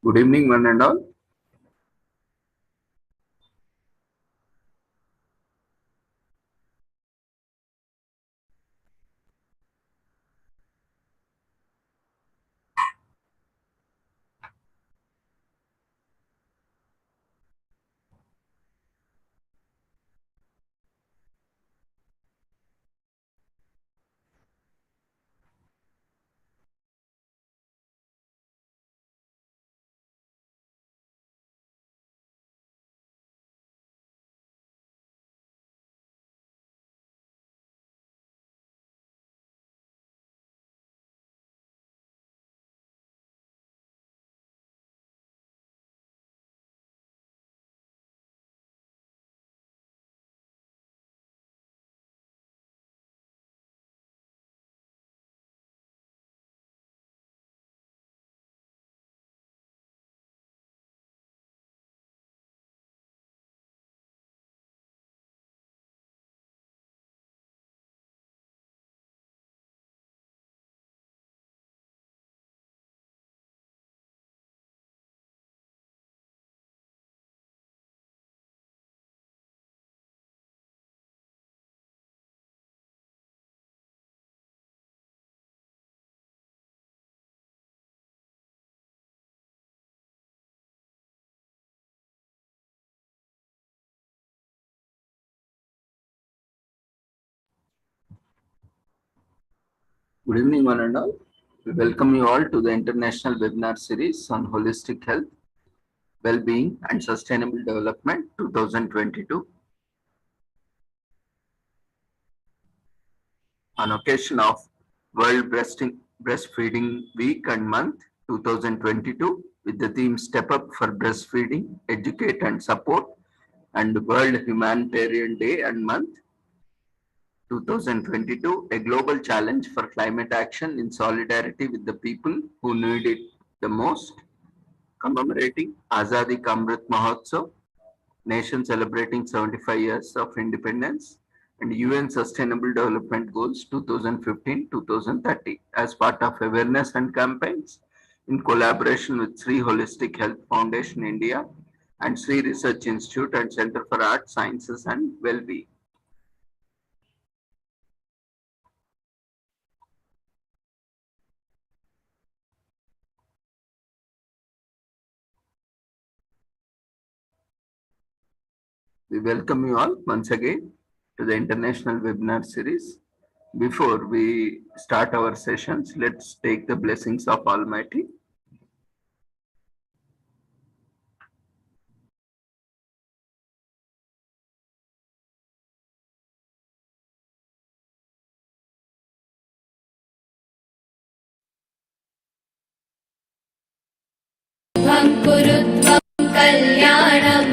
Good evening, one and all. Good evening, one and all. We welcome you all to the international webinar series on holistic health, well-being, and sustainable development 2022. On occasion of World Breastfeeding Week and Month 2022, with the theme Step Up for Breastfeeding, Educate and Support, and World Humanitarian Day and Month 2022, a global challenge for climate action in solidarity with the people who need it the most, commemorating Azadi Ka Amrit Mahotsav, nation celebrating 75 years of independence, and UN Sustainable Development Goals 2015-2030 as part of awareness and campaigns in collaboration with Sri Holistic Health Foundation India and Sri Research Institute and Center for Art, Sciences and Well-being. We welcome you all once again to the international webinar series. Before we start our sessions, let's take the blessings of Almighty. कुरुत्वं कल्याणम्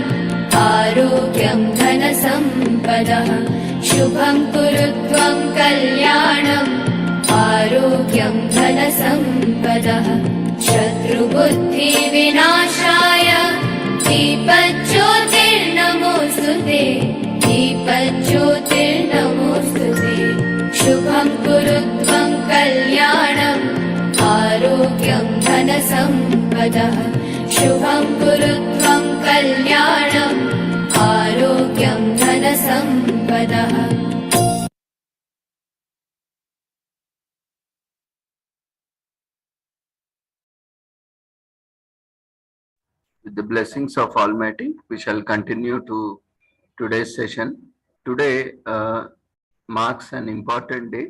आरोग्यं धनसम्पदः शुभं कुरुत्वं कल्याणम् आरोग्यं धनसम्पदः शत्रुबुद्धिविनाशाय दीपज्योतिर्नमोऽस्तुते दीपज्योतिर्नमोऽस्तुते शुभं कुरुत्वं कल्याणम् आरोग्यं धनसम्पदः शुभं कुरुत्वं कल्याणम् आरोग्यं धनसम्पदः With the blessings of Almighty, we shall continue to today's session. Today marks an important day.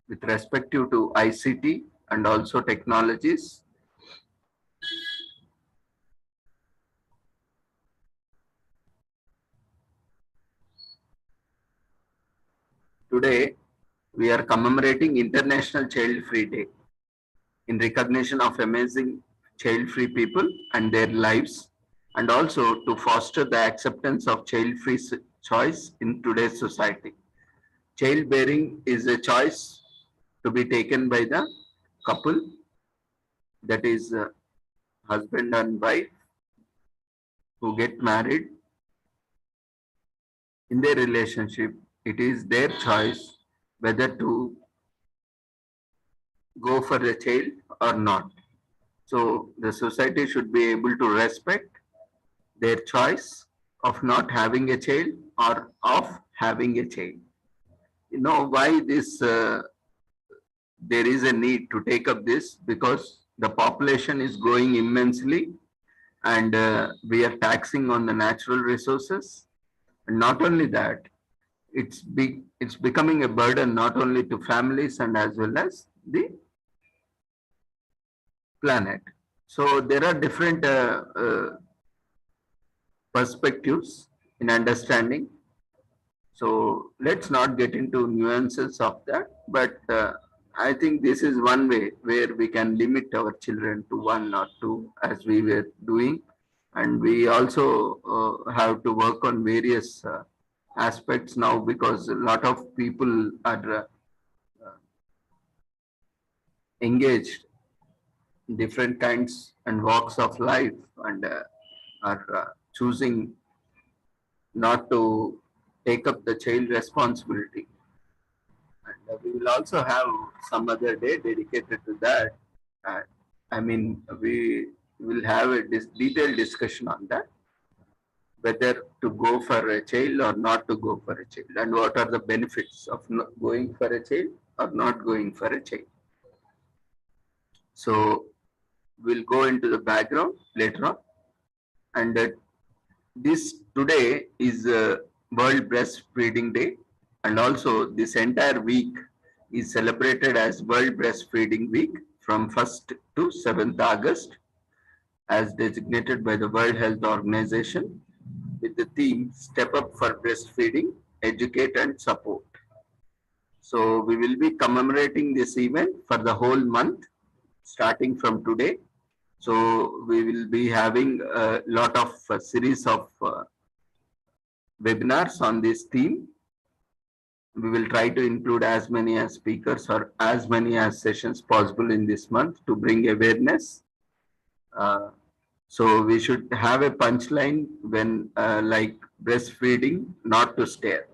With respect to ICT and also technologies. Today, we are commemorating International Child Free Day in recognition of amazing child-free people and their lives, and also to foster the acceptance of child-free choice in today's society. Childbearing is a choice to be taken by the couple, that is husband and wife, who get married. In their relationship, it is their choice whether to go for a child or not. So the society should be able to respect their choice of not having a child or of having a child. You know why this there is a need to take up this, because the population is growing immensely, and we are taxing on the natural resources. And not only that, it's becoming a burden not only to families and as well as the planet. So there are different perspectives in understanding. So let's not get into nuances of that, but I think this is one way where we can limit our children to one or two, as we were doing. And we also have to work on various aspects now, because a lot of people are engaged in different kinds and walks of life, and are choosing not to take up the child responsibility. And we will also have some other day dedicated to that. Uh, I mean, we will have a detailed discussion on that, whether to go for a child or not to go for a child, and what are the benefits of going for a child or not going for a child. So we'll go into the background later on. And this today is World Breastfeeding Day, and also this entire week is celebrated as World Breastfeeding Week from 1st to 7th August, as designated by the World Health Organization, with the theme Step Up for Breastfeeding, Educate and Support. So we will be commemorating this event for the whole month, starting from today. So we will be having a lot of series of webinars on this theme. We will try to include as many as speakers or as many as sessions possible in this month to bring awareness. So we should have a punchline when like breastfeeding, not to stare.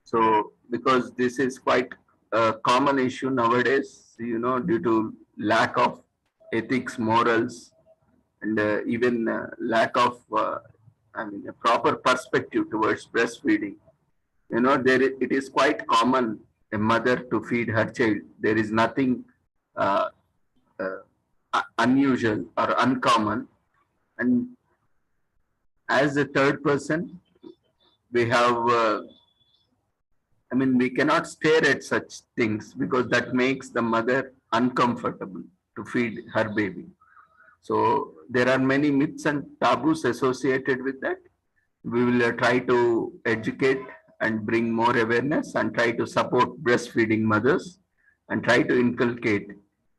So because this is quite a common issue nowadays, due to lack of ethics, morals, and even lack of, a proper perspective towards breastfeeding. It is quite common a mother to feed her child. There is nothing uh, unusual or uncommon. And as a third person, we have, we cannot stare at such things, because that makes the mother uncomfortable to feed her baby. So there are many myths and taboos associated with that. We will try to educate and bring more awareness, and try to support breastfeeding mothers, and try to inculcate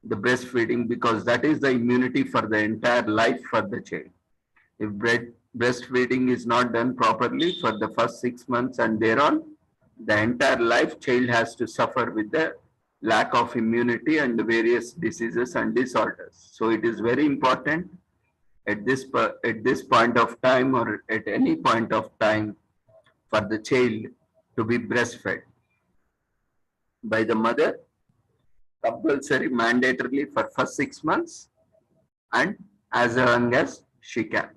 the breastfeeding, because that is the immunity for the entire life for the child. If breastfeeding is not done properly for the first 6 months and thereon, the entire life child has to suffer with the lack of immunity and the various diseases and disorders. So it is very important at this point of time, or at any point of time, for the child to be breastfed by the mother, compulsory, mandatorily for first 6 months, and as long as she can.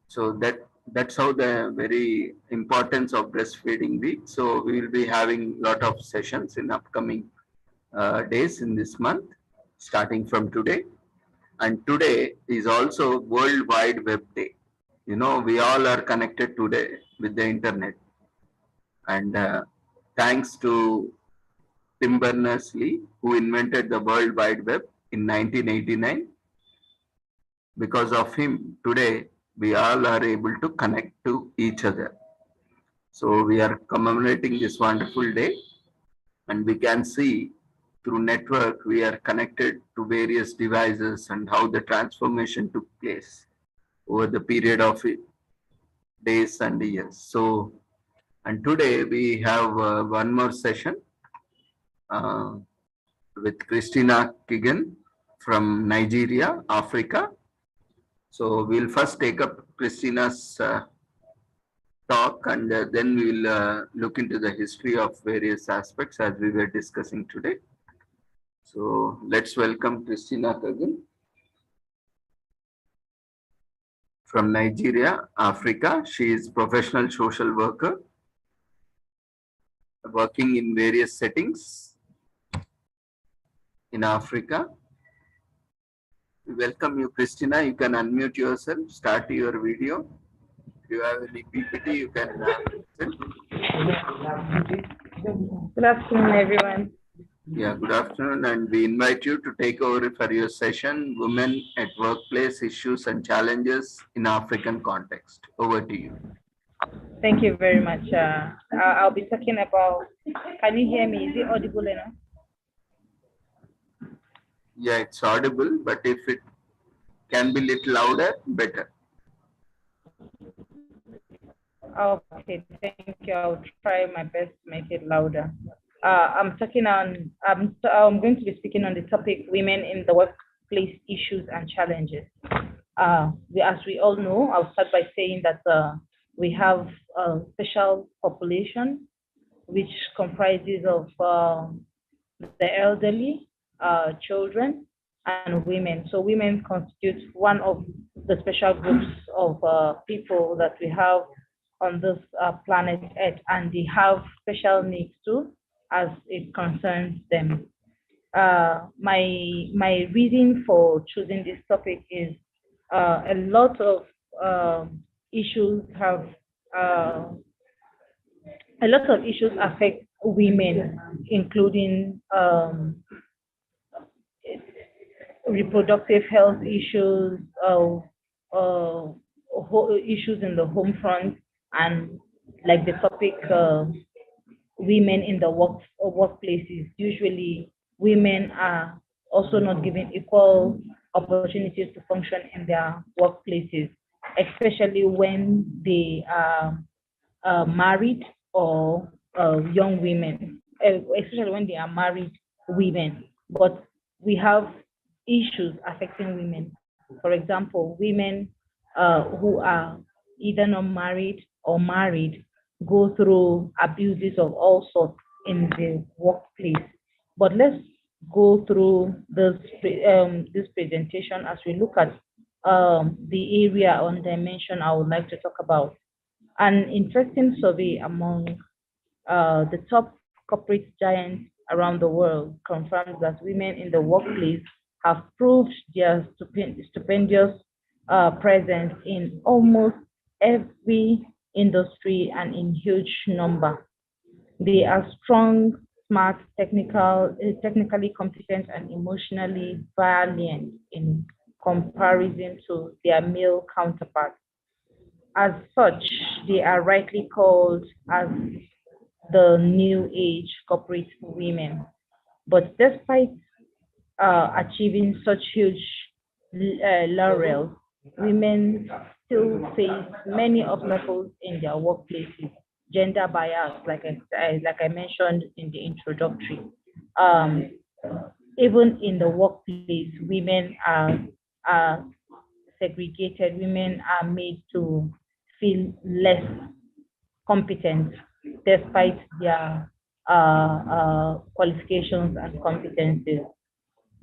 So that's how the very importance of breastfeeding week. So we will be having a lot of sessions in upcoming days in this month, starting from today. And today is also World Wide Web Day. We all are connected today with the internet. And thanks to Tim Berners-Lee, who invented the World Wide Web in 1989. Because of him, today we all are able to connect to each other. So we are commemorating this wonderful day, and we can see through network we are connected to various devices, and how the transformation took place over the period of days and years. So, and today we have one more session with Christina Kigan from Nigeria, Africa. So we'll first take up Christina's talk, and then we will look into the history of various aspects as we were discussing today. So let's welcome Christina Kagan from Nigeria, Africa. She is professional social worker working in various settings in Africa. We welcome you, Christina. You can unmute yourself, start your video. If you have any PPT, you can present. Good afternoon, everyone. Yeah, good afternoon, and we invite you to take over for your session, Women at Workplace Issues and Challenges in African Context. Over to you. Thank you very much. I'll be talking about, can you hear me? Is it audible enough? Yeah, it's audible, but if it can be little louder, better. Okay, thank you. I'll try my best to make it louder. I'm going to be speaking on the topic women in the workplace issues and challenges. As we all know, I'll start by saying that we have a special population which comprises of the elderly, children, and women. So women constitute one of the special groups of people that we have on this planet Earth, and they have special needs too, as it concerns them. My reason for choosing this topic is a lot of issues affect women, including reproductive health issues, issues in the home front, and like the topic, women in the workplaces. Usually, women are also not given equal opportunities to function in their workplaces, especially when they are married or young women, especially when they are married women. But we have issues affecting women. For example, women who are either not married or married go through abuses of all sorts in the workplace. But let's go through this presentation as we look at the area or dimension I would like to talk about. An interesting survey among the top corporate giants around the world confirms that women in the workplace have proved their stupendous presence in almost every industry and in huge number. They are strong, smart, technically competent, and emotionally valiant in comparison to their male counterparts. As such, they are rightly called as the new age corporate women. But despite achieving such huge laurels, women still face many obstacles in their workplaces. Gender bias, like I mentioned in the introductory. Even in the workplace, women are segregated. Women are made to feel less competent despite their qualifications and competencies.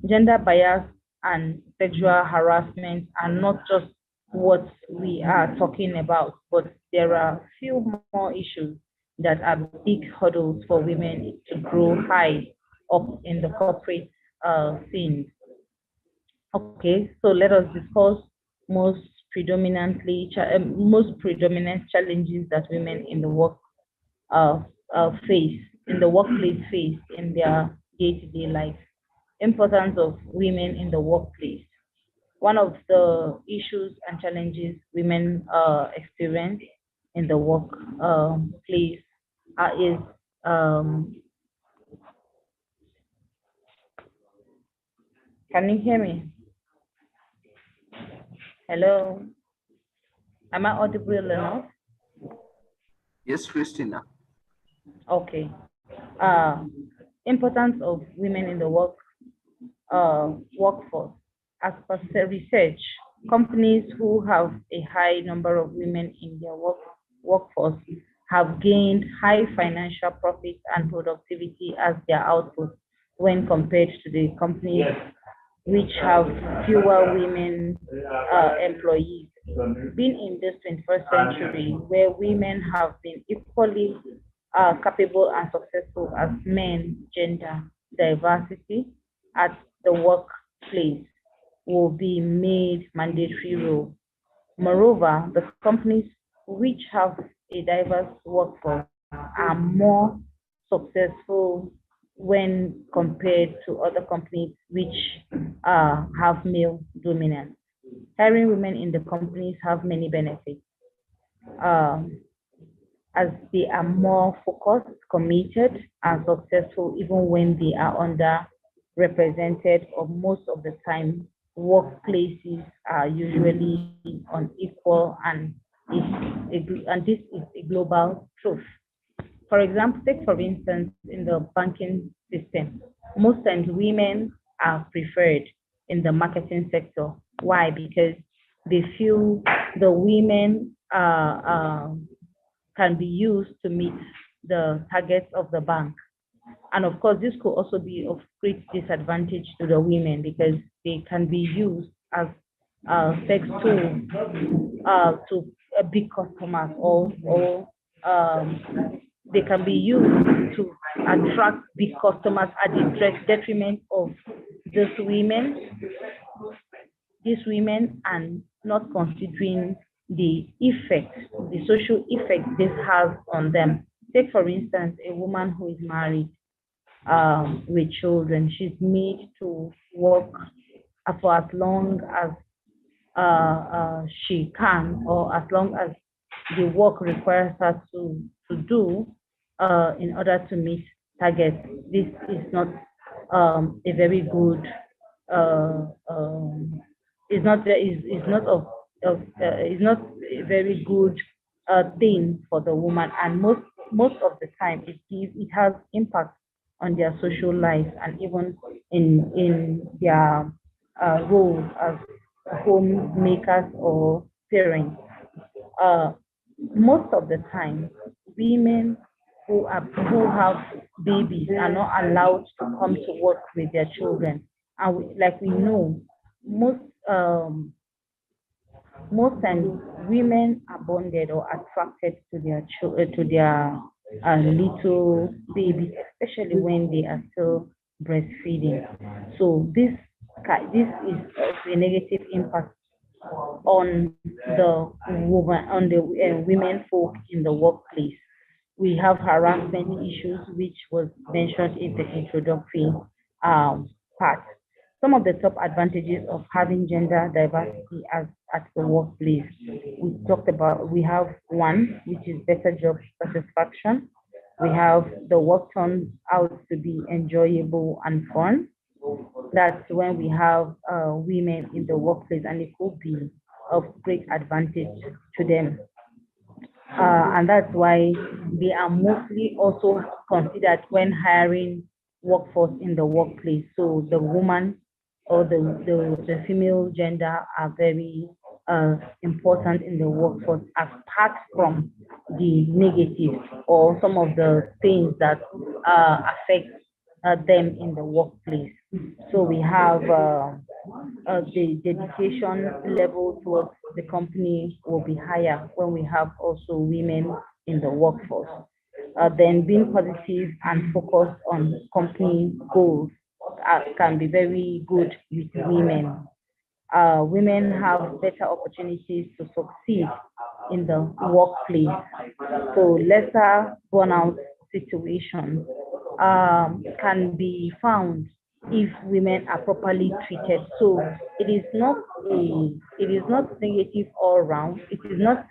Gender bias and sexual harassment are not just what we are talking about, but there are few more issues that are big hurdles for women to grow high up in the corporate scene. Okay, so let us discuss most predominant challenges that women in the workplace face in their day-to-day life. Importance of women in the workplace. One of the issues and challenges women experience in the workplace is can you hear me? Hello? Am I audible enough? Yes, Christina. Okay. Importance of women in the workforce. As per the research, companies who have a high number of women in their workforce have gained high financial profits and productivity as their output when compared to the companies which have fewer women employees. Being in this 21st century, where women have been equally capable and successful as men, gender diversity at the workplace will be made mandatory rule. Moreover, the companies which have a diverse workforce are more successful when compared to other companies which have male dominance. Hiring women in the companies have many benefits, um, as they are more focused, committed, and successful even when they are underrepresented, or most of the time workplaces are usually unequal, and this is a global truth. For example, take for instance in the banking system, most times women are preferred in the marketing sector. Why? Because they feel the women can be used to meet the targets of the bank. And of course, this could also be of great disadvantage to the women because they can be used as sex tool to big customers, or they can be used to attract big customers at the detriment of these women, and not considering the effect, the social effect this has on them. Take for instance a woman who is married with children. She's made to work for as long as she can, or as long as the work requires her to do in order to meet targets. This is not a very good. Is not is not of is not a very good thing for the woman, and most of the time it has impact on their social life, and even in their role as homemakers or parents. Uh, Most of the time, women who have babies are not allowed to come to work with their children, and like we know, most most times women are bonded or attracted to their little babies, especially when they are still breastfeeding. So this is a negative impact on the women folk in the workplace. We have harassment issues, which was mentioned in the introductory part. Some of the top advantages of having gender diversity at the workplace. We have one, which is better job satisfaction. We have the work turns out to be enjoyable and fun. That's when we have women in the workplace, and it could be of great advantage to them. And that's why they are mostly also considered when hiring workforce in the workplace. So the woman or the female gender are very important in the workforce, apart from the negative or some of the things that affect them in the workplace. So we have the dedication level towards the company will be higher when we have also women in the workforce. Then being positive and focused on company goals can be very good with women. Women have better opportunities to succeed in the workplace. So lesser burnout situations can be found if women are properly treated. So it is not negative all around. It is not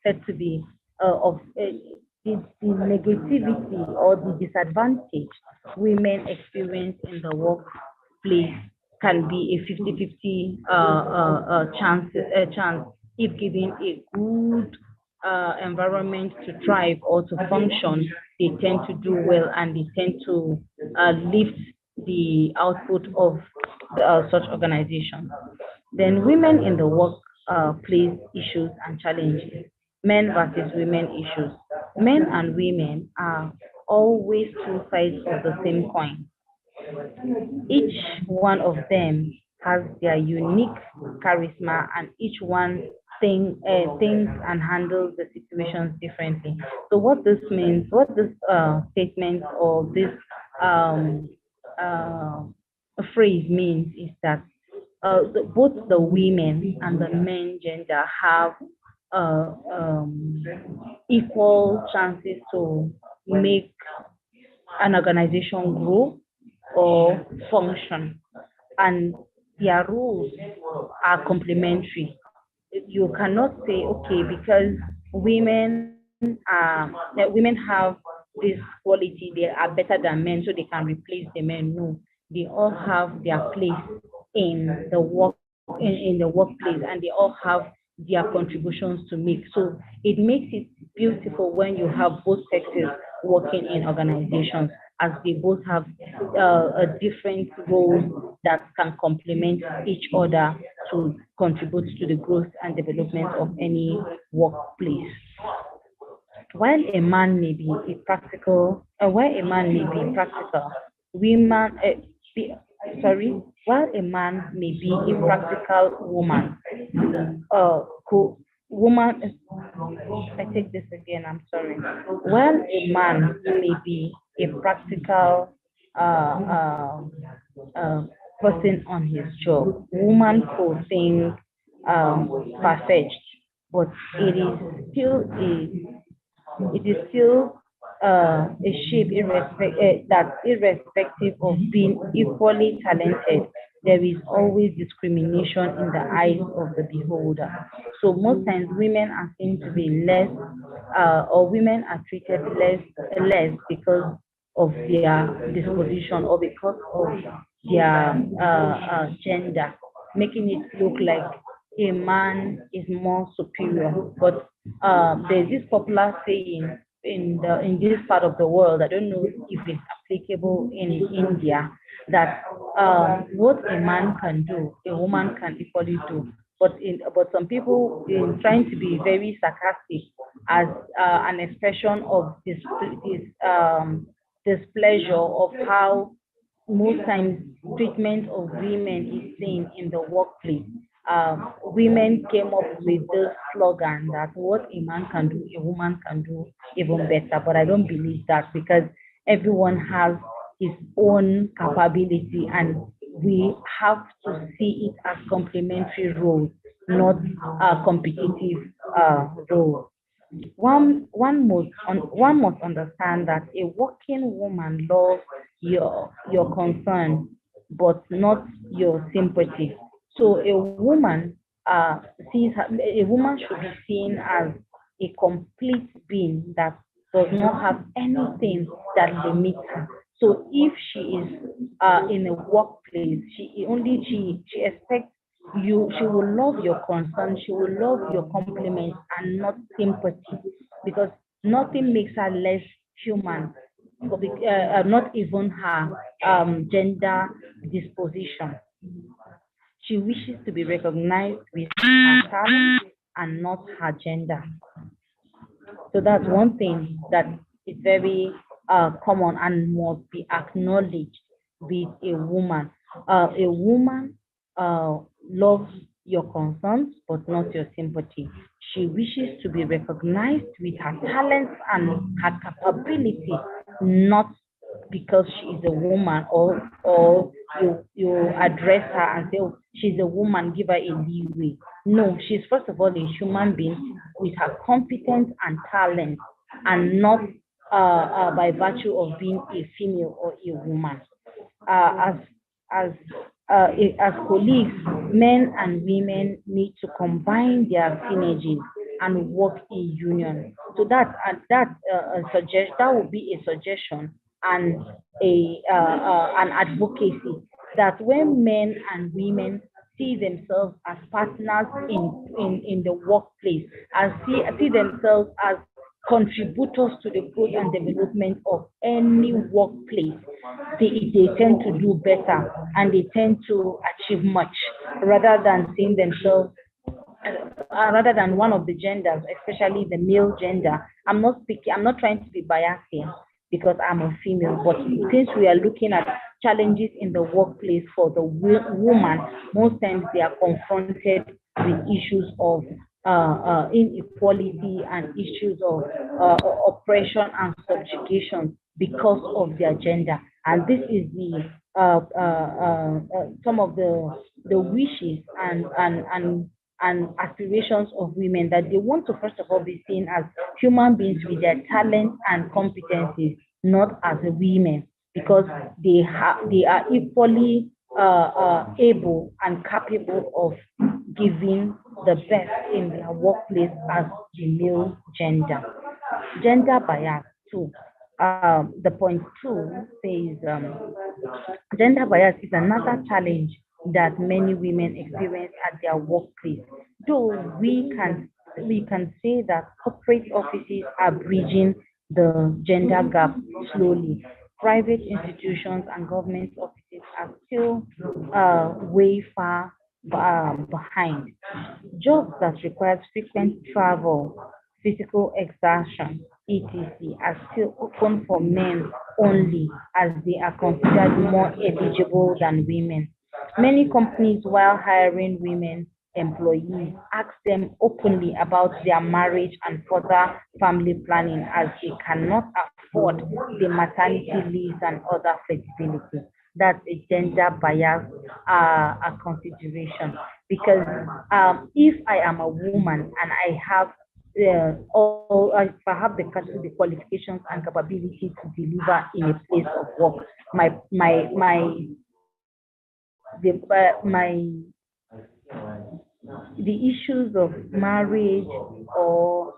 said to be of the negativity or the disadvantage women experience in the workplace can be a 50-50 chance if given a good environment to thrive or to function. They tend to do well, and they tend to lift the output of such organizations. Then women in the workplace issues and challenges. men versus women issues. Men and women are always two sides of the same coin. Each one of them has their unique charisma, and each one thinks and handles the situations differently. So what this means, what this statement or this um, uh, phrase means is that both the women and the men gender have equal chances to make an organization grow or function, and their roles are complementary. You cannot say, okay, because women have this quality, they are better than men, so they can replace the men. No, they all have their place in the in the workplace, and they all have their contributions to make. So it makes it beautiful when you have both sexes working in organizations, as they both have a different roles that can complement each other to contribute to the growth and development of any workplace. While a man may be practical, women, be, while a man may be a practical woman, who woman, I take this again, I'm sorry. While a man may be a practical uh, uh, person on his job, woman could think far-fetched, but it is still a shape that irrespective of being equally talented, there is always discrimination in the eyes of the beholder. So most times women are seen to be less, or women are treated less because of their disposition or because of their gender, making it look like a man is more superior. But there's this popular saying in this part of the world. I don't know if it's applicable in India, that what a man can do, a woman can equally do. But some people, in trying to be very sarcastic, as an expression of this displeasure of how most times treatment of women is seen in the workplace. Women came up with this slogan that what a man can do, a woman can do even better. But I don't believe that, because everyone has his own capability, and we have to see it as complementary roles, not competitive roles. One must understand that a working woman loves your concern, but not your sympathy. So a woman should be seen as a complete being that does not have anything that limits her. So if she is in a workplace, she expects you, she will love your concern, she will love your compliments and not sympathy, because nothing makes her less human, not even her gender disposition. She wishes to be recognized with her talent and not her gender. So that's one thing that is very common and must be acknowledged with a woman. A woman uh, loves your concerns but not your sympathy. She wishes to be recognized with her talents and her capability, not because she is a woman, or you address her and say, oh, she's a woman, give her a leeway. No, she's first of all a human being with her competence and talent, and not by virtue of being a female or a woman. Uh, as as as colleagues, men and women need to combine their synergies and work in union. So that would be a suggestion and a an advocacy, that when men and women see themselves as partners in the workplace, and see themselves as contributors to the growth and development of any workplace, they tend to do better and they tend to achieve much, rather than seeing themselves rather than one of the genders, especially the male gender. I'm not speaking, I'm not trying to be biased here because I'm a female, but since we are looking at challenges in the workplace for the woman, most times they are confronted with issues of inequality and issues of oppression and subjugation because of their gender. And this is the some of the wishes and aspirations of women, that they want to first of all be seen as human beings with their talents and competencies, not as women, because they are equally able and capable of giving the best in their workplace as the male gender. Gender bias too. The point two says gender bias is another challenge that many women experience at their workplace. Though we can say that corporate offices are bridging the gender gap slowly. Private institutions and government offices are still way far behind. Jobs that require frequent travel, physical exertion, etc., are still open for men only, as they are considered more eligible than women. Many companies, while hiring women employees, ask them openly about their marriage and further family planning, as they cannot afford the maternity leaves and other flexibility. That's a gender bias a consideration, because if I am a woman and I have or if I have the qualifications and capability to deliver in a place of work, my the issues of marriage or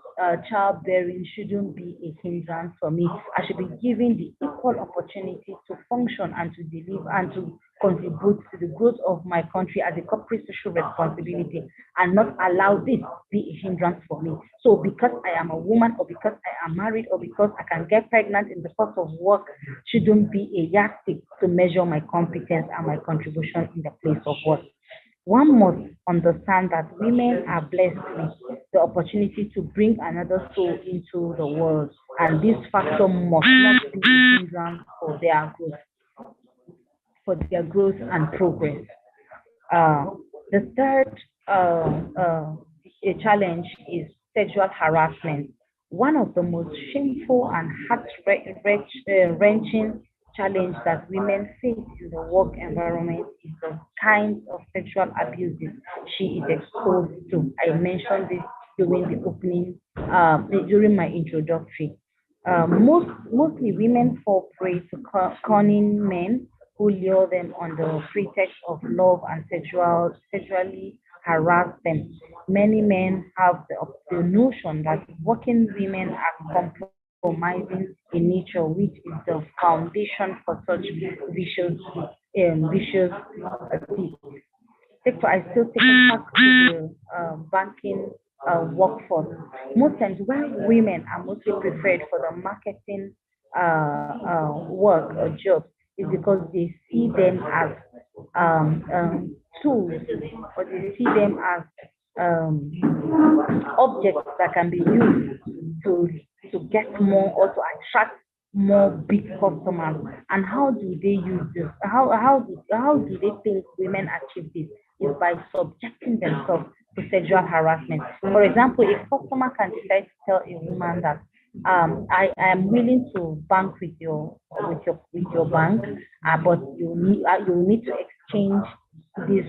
childbearing shouldn't be a hindrance for me. I should be given the equal opportunity to function and to deliver and to contribute to the growth of my country as a corporate social responsibility, and not allow this be a hindrance for me. So because I am a woman, or because I am married, or because I can get pregnant in the course of work, shouldn't be a yardstick to measure my competence and my contribution in the place of work. One must understand that women are blessed with the opportunity to bring another soul into the world, and this factor must not be a hindrance for their growth and progress. Uh, the third challenge is sexual harassment. One of the most shameful and heart-wrenching challenge that women face in the work environment is the kinds of sexual abuses she is exposed to. I mentioned this during the opening, during my introductory. Mostly women fall prey to cunning men who lure them on the pretext of love and sexually harass them. Many men have the notion that working women are compromising in nature, which is the foundation for such vicious deeds. I still take it back to the banking workforce. Most times, why women are mostly preferred for the marketing work or jobs is because they see them as tools, or they see them as um, objects that can be used to get more, or to attract more big customers. And how do they use this? How do they think women achieve this? Is by subjecting themselves to sexual harassment. For example, a customer can decide to tell a woman that I am willing to bank with your bank, but you need to exchange this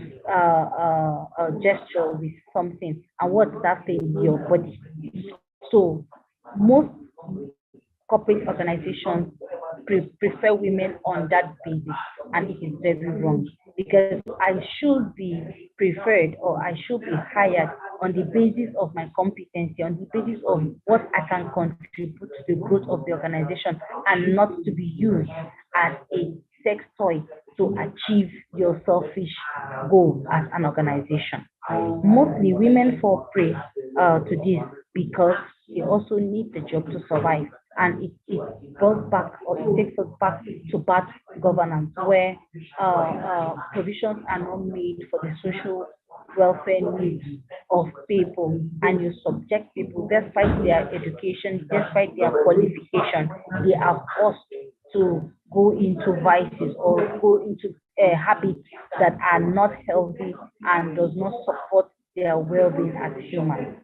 gesture with something. And what does that say? Your body. So most corporate organizations prefer women on that basis, and it is very wrong, because I should be preferred, or I should be hired on the basis of my competency, on the basis of what I can contribute to the growth of the organization, and not to be used as a sex toy to achieve your selfish goal as an organization. Mostly women fall prey to this because they also need the job to survive. and it goes back, or it takes us back to bad governance, where provisions are not made for the social welfare needs of people, and you subject people, despite their education, despite their qualification, they are forced to go into vices or go into habits that are not healthy and does not support their well-being as humans.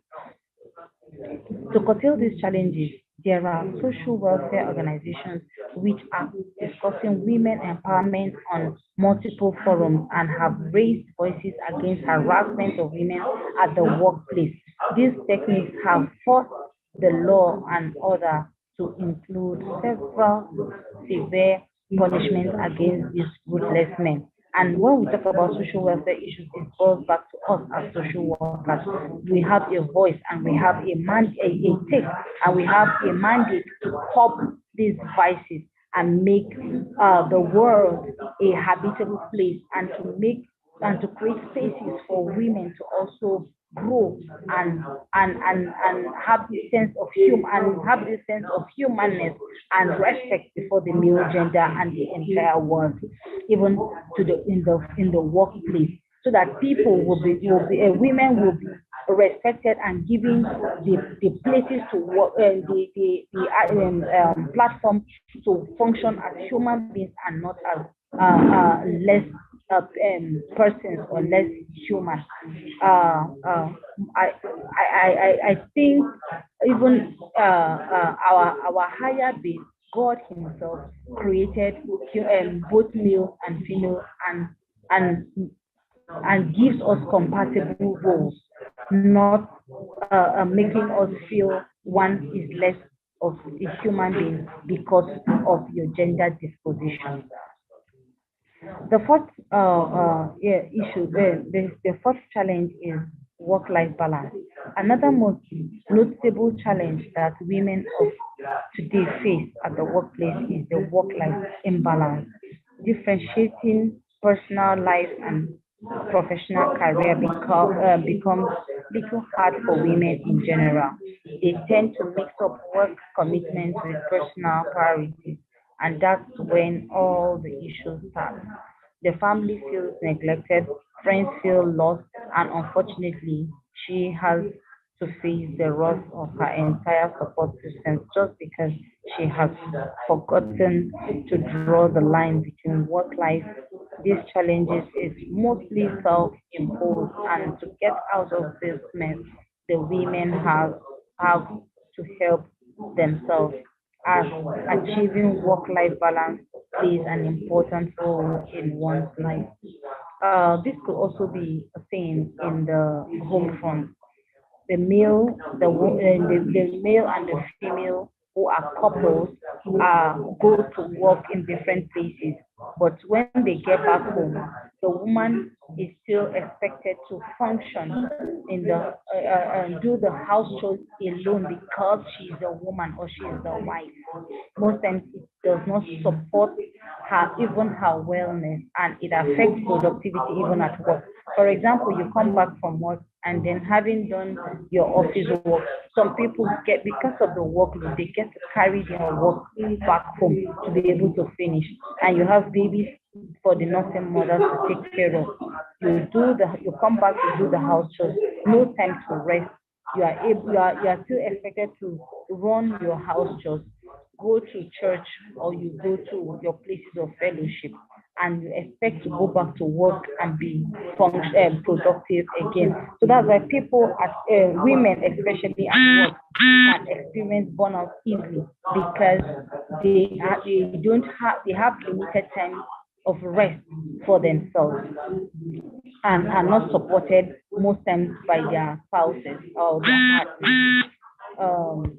To curtail these challenges, there are social welfare organizations which are discussing women empowerment on multiple forums and have raised voices against harassment of women at the workplace. These techniques have forced the law and order to include several severe punishments against these ruthless men. And when we talk about social welfare issues, it goes back to us as social workers. We have a voice and we have a take, and we have a mandate to curb these vices and make the world a habitable place, and to create spaces for women to also grow and have this sense of humanness and respect before the male gender and the entire world, even to the workplace, so that people women will be respected and given the places to work, the platform to function as human beings and not as less persons or less human. I think even our higher being, God Himself, created both male and female, and and gives us compatible roles, not making us feel one is less of a human being because of your gender disposition. The fourth issue, the fourth challenge is work-life balance. Another most notable challenge that women of today face at the workplace is the work-life imbalance. Differentiating personal life and professional career becomes little hard for women in general. They tend to mix up work commitments with personal priorities, and that's when all the issues start. The family feels neglected, friends feel lost, and unfortunately, she has to face the wrath of her entire support system just because she has forgotten to draw the line between work life. These challenges is mostly self-imposed, and to get out of this mess, the women have to help themselves, as achieving work-life balance plays an important role in one's life. This could also be a thing in the home front. The male, the male and the female who are couples go to work in different places, but when they get back home, the woman is still expected to function in the do the house chores alone because she's a woman or she is the wife. Most times it does not support her, even her wellness, and it affects productivity even at work. For example, you come back from work and then having done your office work, some people get, because of the workload, they get to carry their work back home to be able to finish. And you have babies for the nursing mothers to take care of. You come back to do the house chores, no time to rest. You are still expected to run your house chores, go to church, or you go to your places of fellowship, and you expect to go back to work and be productive again. So that's why people, as women especially at work, can experience burnout easily because they have limited time of rest for themselves, and are not supported most times by their spouses or their partners. Um,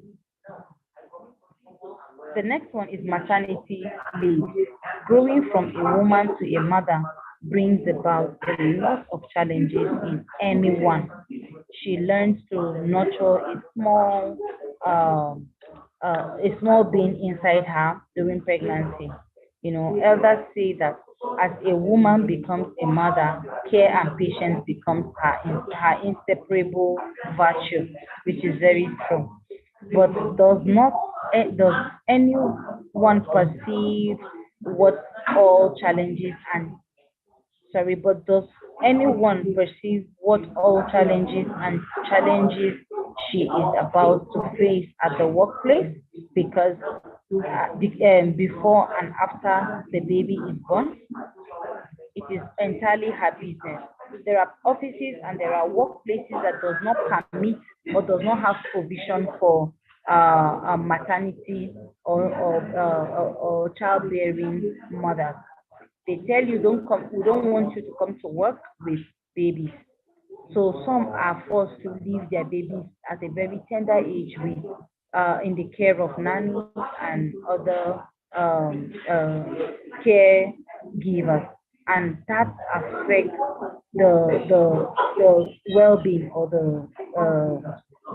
the next one is maternity leave. Growing from a woman to a mother brings about a lot of challenges in anyone. She learns to nurture a small being inside her during pregnancy. You know, elders say that as a woman becomes a mother, care and patience becomes her inseparable virtue, which is very true, but does not does anyone perceive what all challenges and sorry, but does anyone perceive what all challenges she is about to face at the workplace? Because before and after the baby is born, it is entirely her business. There are offices and there are workplaces that does not permit or does not have provision for maternity or childbearing mothers. They tell you don't come, we don't want you to come to work with babies. So some are forced to leave their babies at a very tender age with in the care of nannies and other caregivers, and that affects the well-being or the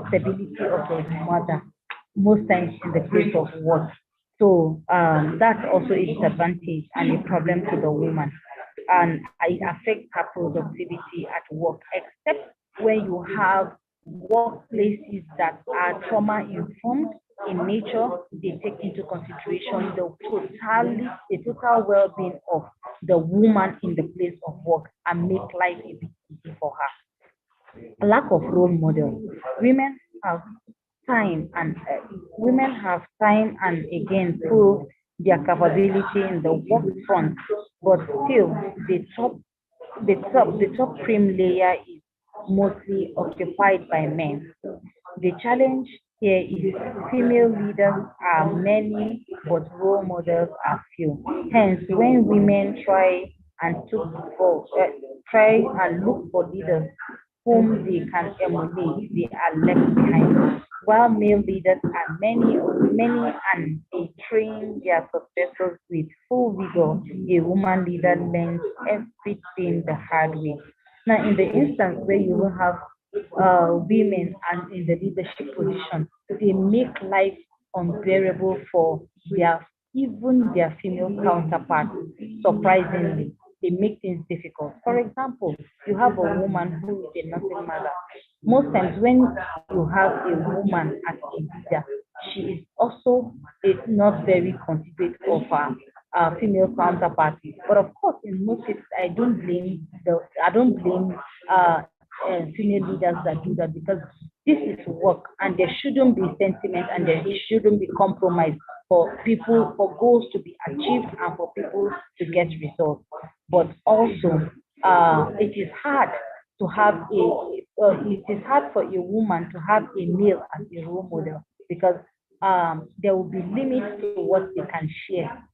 stability of the mother most times in the place of work. So that's also a disadvantage and a problem to the woman. And it affects her productivity at work, except when you have workplaces that are trauma informed in nature. They take into consideration the total well-being of the woman in the place of work and make life a bit easy for her. A lack of role models. Women have women have time and again proved their capability in the work front, but still the top cream layer is mostly occupied by men. The challenge here is female leaders are many, but role models are few. Hence, when women try and look for leaders whom they can emulate, they are left behind. While male leaders are many and they train their successors with full vigor, a woman leader learns everything the hard way. Now, in the instance where you will have women and in the leadership position, they make life unbearable for even their female counterparts. Surprisingly, they make things difficult. For example, you have a woman who is a nursing mother. Most times, when you have a woman as a leader, she is also not very considerate of her female counterparts. But of course, in most cases, I don't blame female leaders that do that, because this is work and there shouldn't be sentiment and there shouldn't be compromise for goals to be achieved and for people to get results. But also, it is hard to have it is hard for a woman to have a male as a role model, because there will be limits to what they can share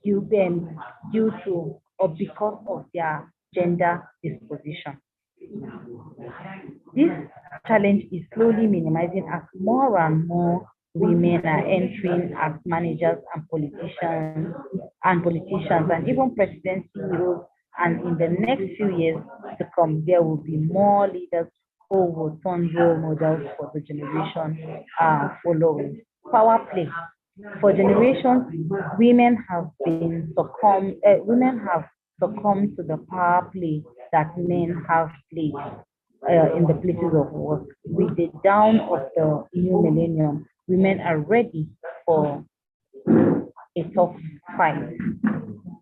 due to or because of their gender disposition. This challenge is slowly minimizing as more and more women are entering as managers and even presidency roles. And in the next few years to come, there will be more leaders who will turn role models for the generation following. Power play. For generations, women have succumbed to the power play that men have played in the places of work. With the dawn of the new millennium, women are ready for a tough fight.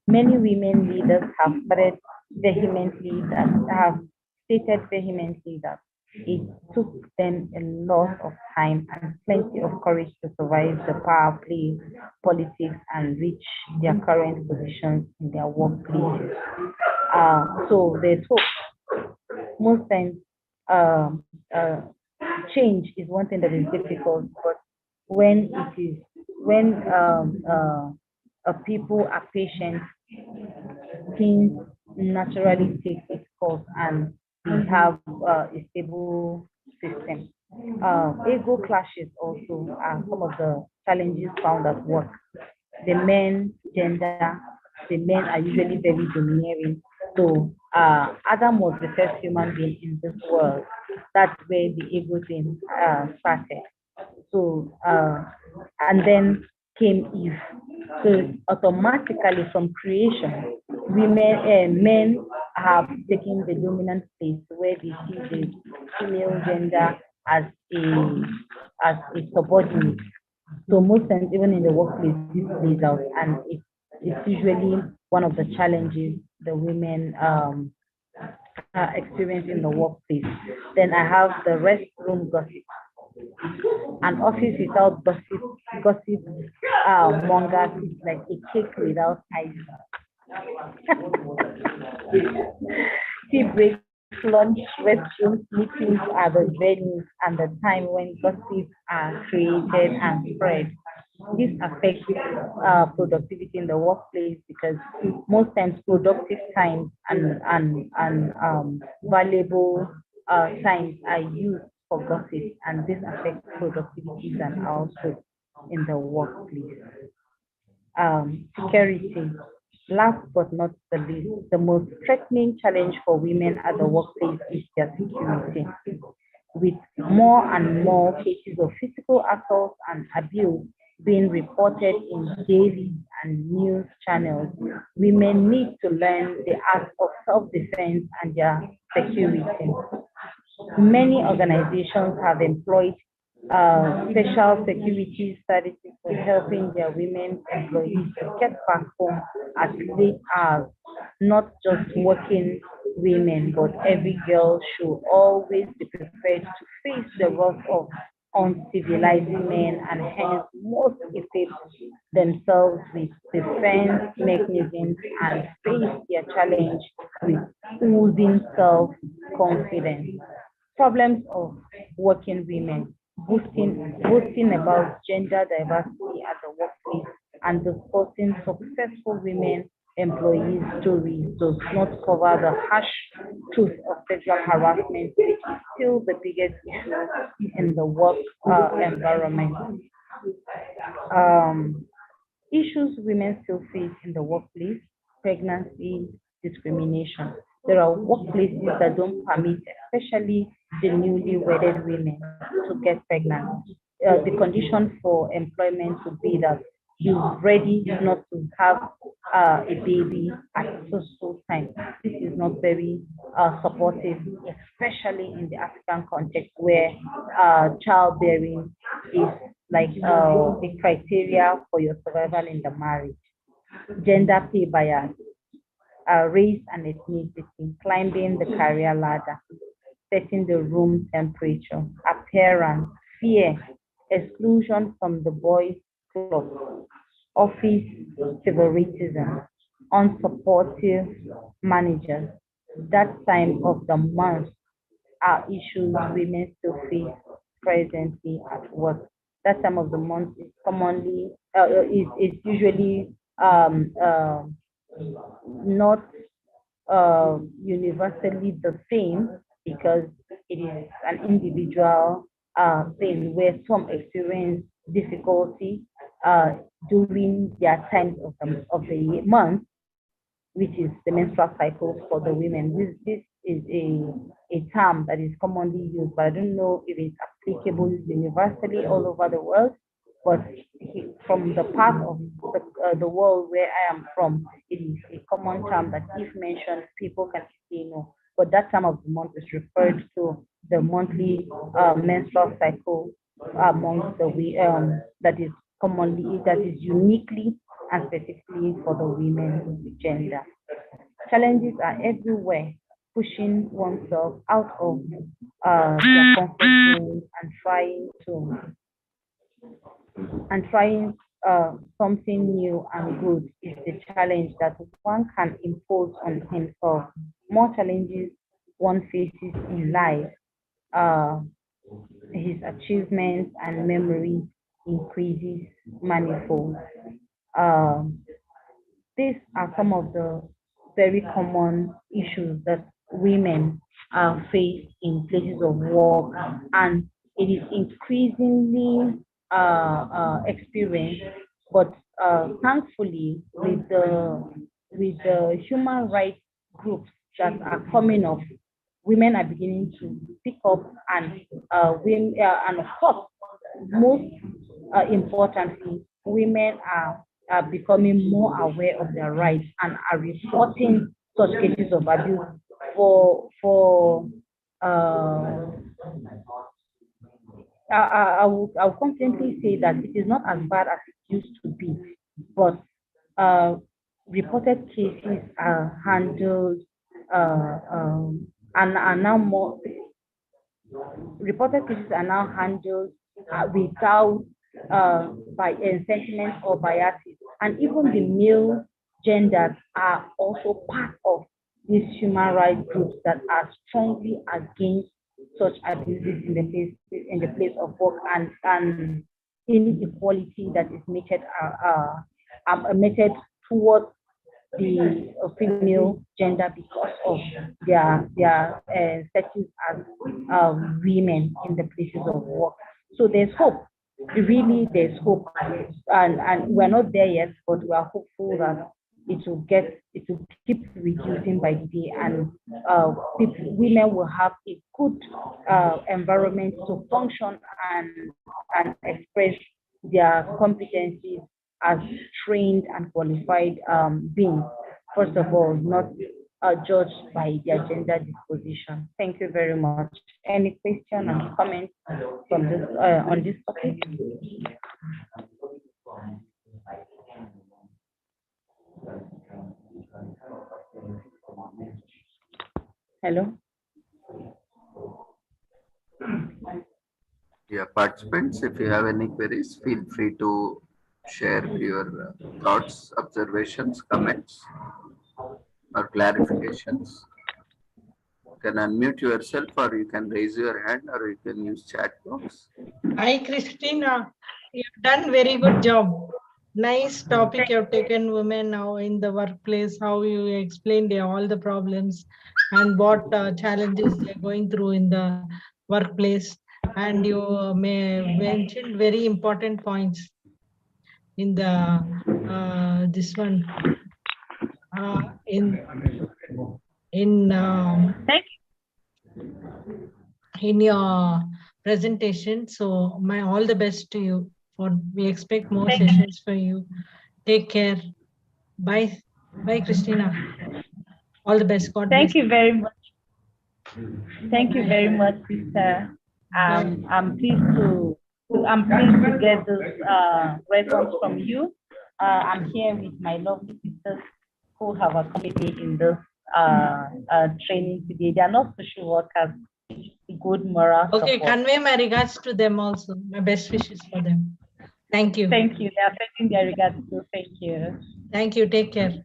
Many women leaders have stated vehemently that it took them a lot of time and plenty of courage to survive the power play, politics, and reach their current positions in their workplaces. So there's hope. Most times, um, uh, change is one thing that is difficult, but when people are patient, things naturally take its course and we have a stable system. Ego clashes also are some of the challenges found at work. The men gender, the men are usually very domineering. So Adam was the first human being in this world. That's where the ego thing started. So and then came Eve. So automatically from creation, men have taken the dominant place where they see the female gender as a as a subordinate. So most times, even in the workplace, this plays out, and it's usually one of the challenges the women experience in the workplace. Then I have the restroom gossip. An office without gossip mongers is like a cake without ice. Tea breaks, lunch, restrooms, meetings are the venues and the time when gossips are created and spread. This affects productivity in the workplace because most times productive times and valuable times are used for gossip, and this affects productivities and output in the workplace. Security. Last but not the least, the most threatening challenge for women at the workplace is their security. With more and more cases of physical assault and abuse being reported in daily and news channels, women need to learn the art of self-defense and their security. Many organizations have employed special security services for helping their women employees to get back home at late hours, not just working women, but every girl should always be prepared to face the wrath of uncivilized men and hence most equip themselves with defense mechanisms and face their challenge with oozing self-confidence. Problems of working women, boasting about gender diversity at the workplace and discussing successful women employees stories does not cover the harsh truth of sexual harassment, which is still the biggest issue in the work environment. Um, Issues women still face in the workplace: pregnancy, discrimination. There are workplaces that don't permit, especially the newly wedded women, to get pregnant. The condition for employment would be that you're ready not to have a baby at so time. This is not very supportive, especially in the African context where childbearing is like the criteria for your survival in the marriage. Gender pay bias, race and ethnicity, climbing the career ladder, setting the room temperature, appearance, fear, exclusion from the boys' club, office favoritism, unsupportive managers. That time of the month are issues women still face presently at work. That time of the month is commonly is usually not universally the same because it is an individual thing where some experience difficulty uh, during their times of the month, which is the menstrual cycle for the women. This is a term that is commonly used, but I don't know if it's applicable universally all over the world. But from the part of the world where I am from, it is a common term that if mentioned, people can say no. But that time of the month is referred to the monthly menstrual cycle amongst that is commonly, that is uniquely and specifically for the women gender. Challenges are everywhere, pushing oneself out of their comfort zone and trying something new and good is the challenge that one can impose on himself. More challenges one faces in life, uh, his achievements and memories increases manifold. Um, these are some of the very common issues that women face in places of work, and it is increasingly experienced. But thankfully, with the human rights groups that are coming up, women are beginning to pick up, and of course, most importantly, women are becoming more aware of their rights and are reporting such cases of abuse for uh, I'll confidently say that it is not as bad as it used to be, but reported cases are handled and are now more reported cases are now handled without by sentiment or biases, and even the male genders are also part of these human rights groups that are strongly against such abuses in the place of work and inequality that is meted towards the female gender because of their status as women in the places of work. So there's hope. Really, there's hope, and we're not there yet, but we are hopeful that it will keep reducing by the day, and women will have a good environment to function and express their competencies as trained and qualified beings. First of all, not judged by their gender disposition. Thank you very much. Any question and comments from this on this topic? Hello. Yeah, participants, if you have any queries, feel free to share your thoughts, observations, comments, or clarifications. You can unmute yourself, or you can raise your hand, or you can use chat box. Hi, Christina. You've done very good job. Nice topic you've taken, women now in the workplace, how you explained all the problems and what challenges they're going through in the workplace. And you mentioned very important points in the this one Thank in your presentation. So my all the best to you. We expect more sessions for you. Take care. Bye. Bye, Christina. All the best. God Thank bless. you very much. Thank you very much, sister. I'm pleased to get this response from you. I'm here with my lovely sisters who have accompanied me in this training today. They are not social workers. Good moral Okay, support. convey my regards to them also. My best wishes for them. Thank you. Thank you. They are sending their regards too. Thank you. Thank you. Take care.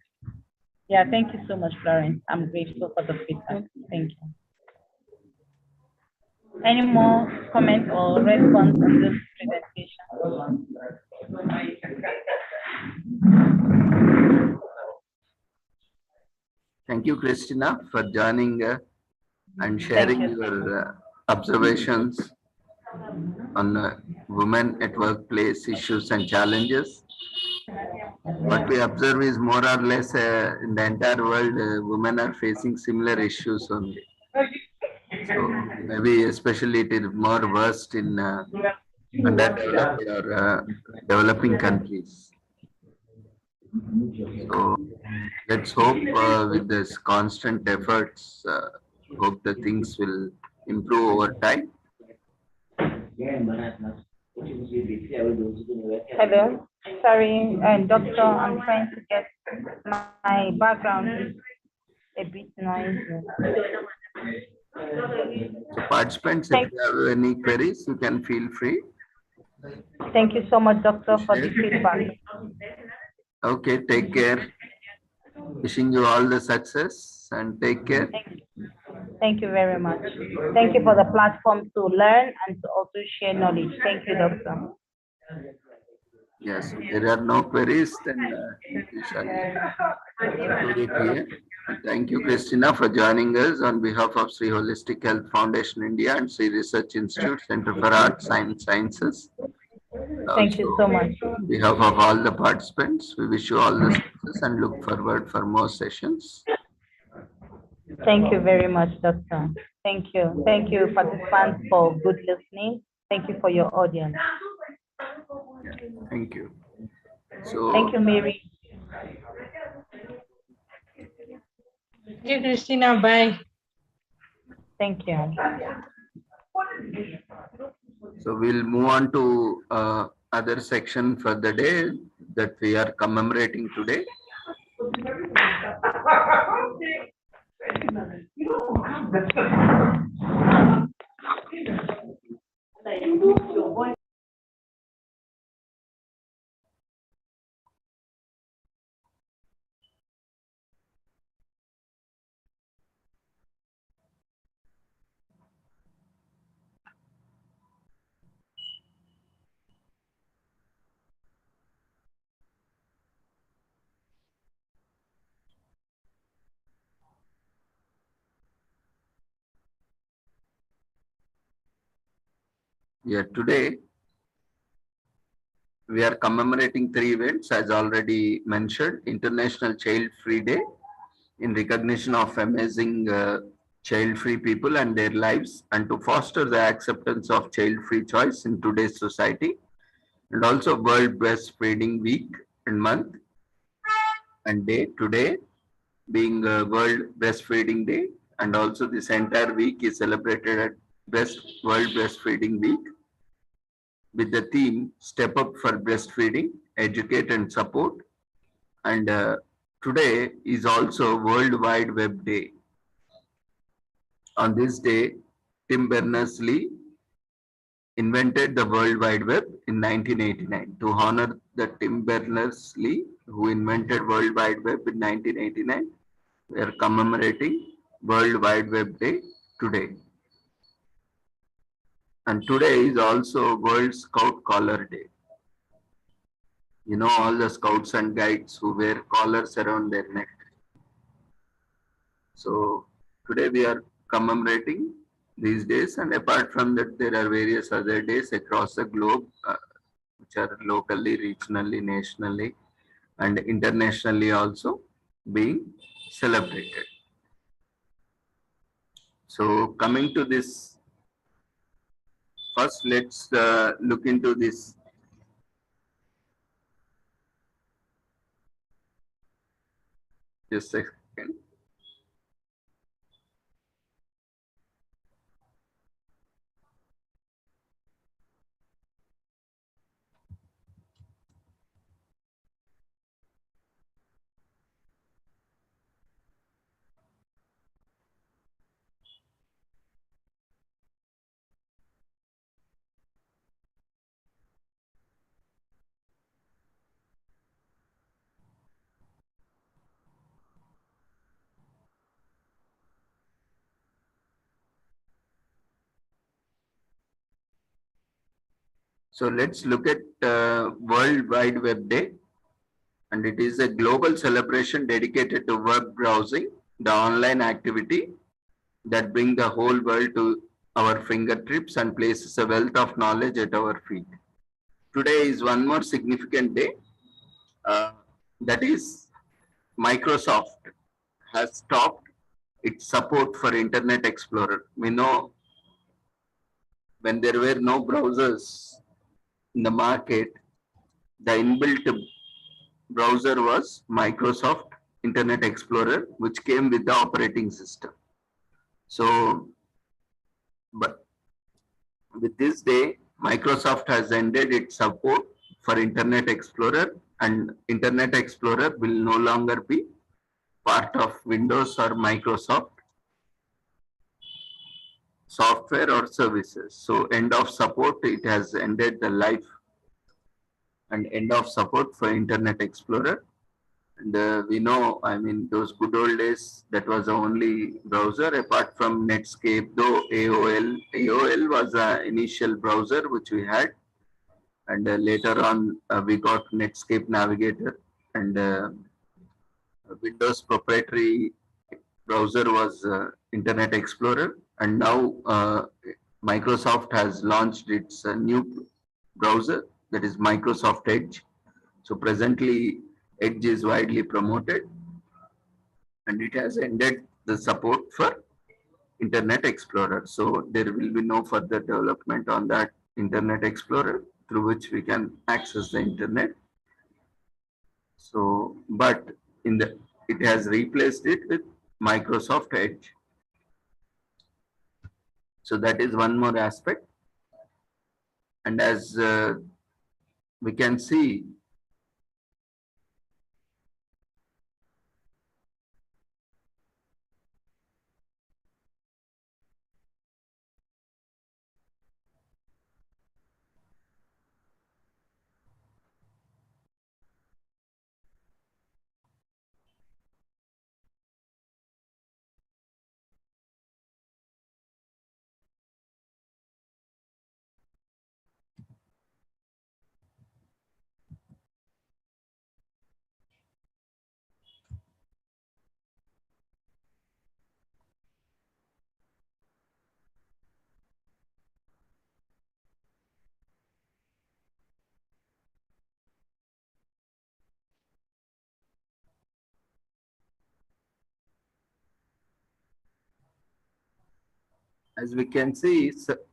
Yeah, thank you so much, Florence. I'm grateful for the feedback. Thank you. Any more comments or response on this presentation? Thank you, Christina, for joining and sharing your observations on women at workplace issues and challenges. What we observe is more or less in the entire world, women are facing similar issues only. So maybe especially it is more worst in underdeveloped or developing countries. So let's hope with this constant efforts, hope the things will improve over time. Hello, sorry, doctor, I'm trying to get my background is a bit noisy. So participants, if you have any queries, you can feel free. Thank you so much, doctor, for the feedback. Okay, take care. Wishing you all the success and take care. Thank you very much. Thank you for the platform to learn and to also share knowledge. Thank you, doctor. Yes, if there are no queries, then we shall conclude it here. Thank you, Christina, for joining us on behalf of Sri Holistic Health Foundation India and Sri Research Institute Center for Arts and Sciences. Thank you so much. On behalf of all the participants, we wish you all the success and look forward for more sessions. Thank you very much, doctor. Thank you. Thank you, participants, for good listening. Thank you for your audience. Yeah, thank you. So, thank you, Mary. Thank you, Christina. Bye. Thank you. So we'll move on to other section for the day that we are commemorating today. Yeah, today we are commemorating three events as already mentioned. International Child Free Day in recognition of amazing child-free people and their lives, and to foster the acceptance of child-free choice in today's society, and also World Breastfeeding Week and month and day today being World Breastfeeding Day, and also this entire week is celebrated at World Breastfeeding Week with the theme Step Up for Breastfeeding, Educate and Support. And today is also World Wide Web Day. On this day, Tim Berners-Lee invented the World Wide Web in 1989. To honor the Tim Berners-Lee, who invented World Wide Web in 1989, we are commemorating World Wide Web Day today. And today is also World Scout Collar Day. You know, all the scouts and guides who wear collars around their neck. So today we are commemorating these days, and apart from that, there are various other days across the globe, which are locally, regionally, nationally, and internationally also being celebrated. So coming to this, first let's look into this. Just a second. So let's look at World Wide Web Day, and it is a global celebration dedicated to web browsing, the online activity that brings the whole world to our fingertips and places a wealth of knowledge at our feet. Today is one more significant day, that is Microsoft has stopped its support for Internet Explorer. We know when there were no browsers in the market, the inbuilt browser was Microsoft Internet Explorer, which came with the operating system. So, but with this day, Microsoft has ended its support for Internet Explorer, and Internet Explorer will no longer be part of Windows or Microsoft software or services. So end of support, it has ended the life, and end of support for Internet Explorer. And we know, I mean, those good old days, that was the only browser apart from Netscape, though AOL was the initial browser which we had. And later on, we got Netscape Navigator, and Windows proprietary browser was Internet Explorer. And now Microsoft has launched its new browser, that is Microsoft Edge. So presently, Edge is widely promoted, and it has ended the support for Internet Explorer. So there will be no further development on that Internet Explorer through which we can access the internet. So, but it has replaced it with Microsoft Edge. So that is one more aspect. And as we can see,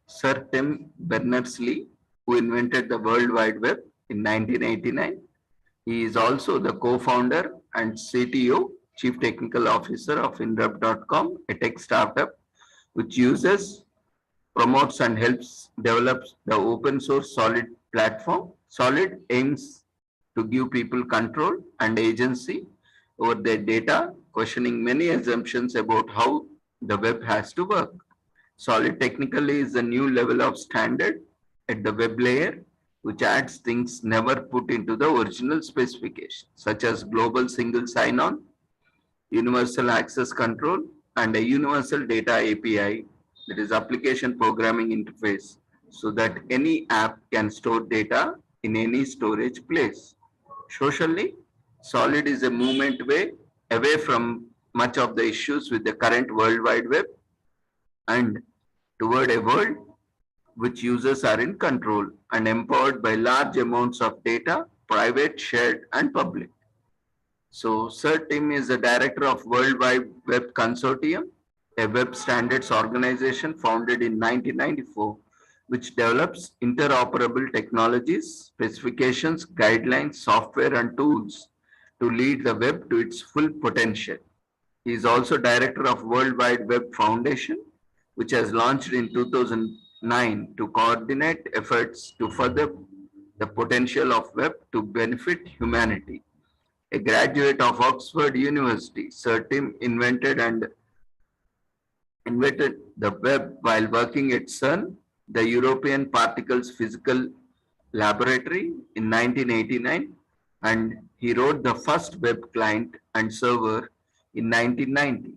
Sir Tim Berners-Lee, who invented the World Wide Web in 1989, he is also the co-founder and CTO, Chief Technical Officer of Inrupt.com, a tech startup which uses, promotes and helps develop the open source Solid platform. Solid aims to give people control and agency over their data, questioning many assumptions about how the web has to work. Solid technically is a new level of standard at the web layer, which adds things never put into the original specification, such as global single sign-on, universal access control, and a universal data API, that is application programming interface, so that any app can store data in any storage place. Socially, Solid is a movement away from much of the issues with the current World Wide Web and toward a world which users are in control and empowered by large amounts of data, private, shared, and public. So Sir Tim is the director of World Wide Web Consortium, a web standards organization founded in 1994, which develops interoperable technologies, specifications, guidelines, software, and tools to lead the web to its full potential. He is also director of World Wide Web Foundation, which has launched in 2009 to coordinate efforts to further the potential of web to benefit humanity. A graduate of Oxford University, Sir Tim invented the web while working at CERN, the European Particles Physical Laboratory, in 1989, and he wrote the first web client and server in 1990.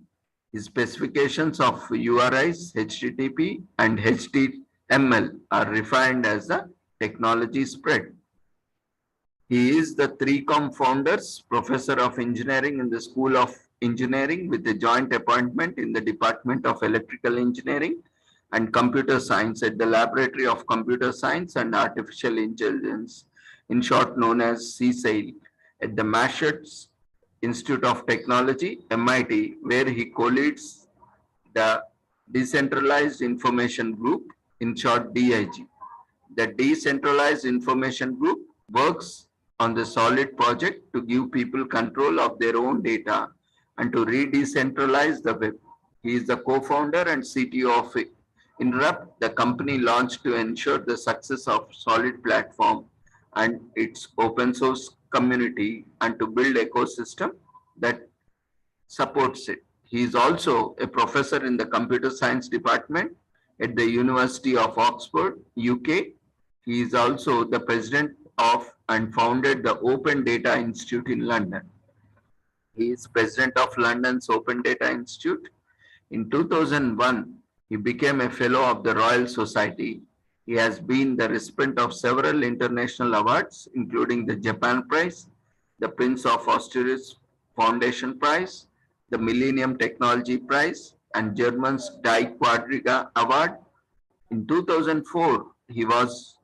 His specifications of URIs, HTTP, and HTML are refined as the technology spread. He is the 3Com Founders Professor of Engineering in the School of Engineering with a joint appointment in the Department of Electrical Engineering and Computer Science at the Laboratory of Computer Science and Artificial Intelligence, in short known as CSAIL, at the Massachusetts Institute of Technology, MIT, where he co-leads the Decentralized Information Group, in short DIG. The Decentralized Information Group works on the Solid project to give people control of their own data and to re-decentralize the web. He is the co-founder and CTO of Inrupt, the company launched to ensure the success of Solid platform and its open source community and to build ecosystem that supports it. He is also a professor in the computer science department at the University of Oxford, UK. He is also the president of and founded the Open Data Institute in London. He is president of London's Open Data Institute. In 2001, he became a fellow of the Royal Society. He has been the recipient of several international awards, including the Japan Prize, the Prince of Asturias Foundation Prize, the Millennium Technology Prize, and German's Die Quadriga Award. In 2004, he was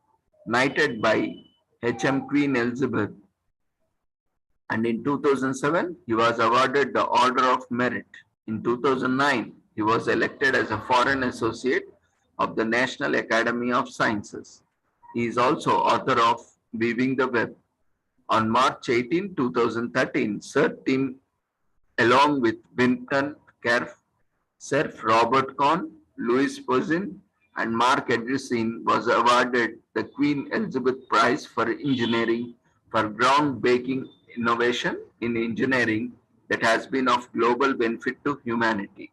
knighted by HM Queen Elizabeth, and in 2007, he was awarded the Order of Merit. In 2009, he was elected as a Foreign Associate of the National Academy of Sciences. He is also author of Weaving the Web. On March 18, 2013, Sir Tim, along with Winton Cerf, Robert Kahn, Louis Pouzin, and Mark Edricine was awarded the Queen Elizabeth Prize for Engineering for groundbreaking innovation in engineering that has been of global benefit to humanity.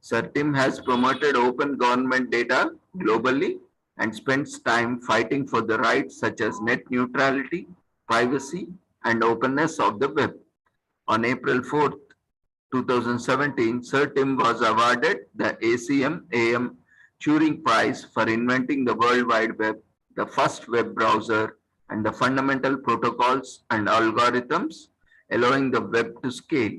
Sir Tim has promoted open government data globally and spends time fighting for the rights such as net neutrality, privacy, and openness of the web. On April 4th, 2017, Sir Tim was awarded the ACM-AM Turing Prize for inventing the World Wide Web, the first web browser, and the fundamental protocols and algorithms allowing the web to scale.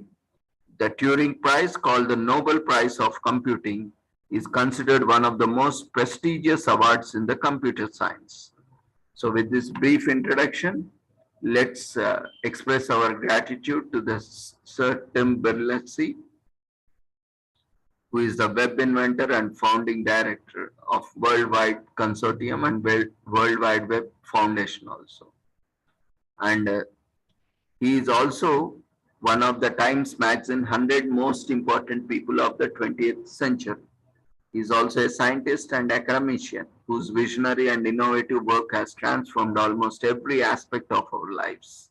The Turing Prize, called the Nobel Prize of Computing, is considered one of the most prestigious awards in the computer science. So with this brief introduction, let's express our gratitude to the Sir Tim Berners-Lee, who is the web inventor and founding director of Worldwide Consortium and World Wide Web Foundation also. And he is also one of the Times Magazine 100 most important people of the 20th century. He is also a scientist and academician whose visionary and innovative work has transformed almost every aspect of our lives.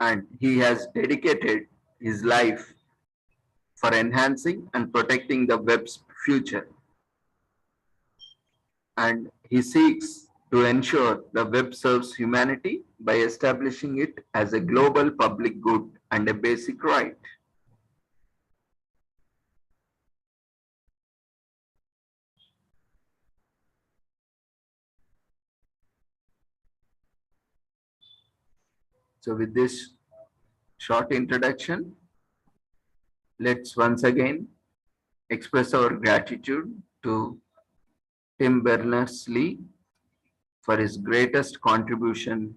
And he has dedicated his life for enhancing and protecting the web's future. And he seeks to ensure the web serves humanity by establishing it as a global public good and a basic right. So with this short introduction, let's once again express our gratitude to Tim Berners-Lee for his greatest contribution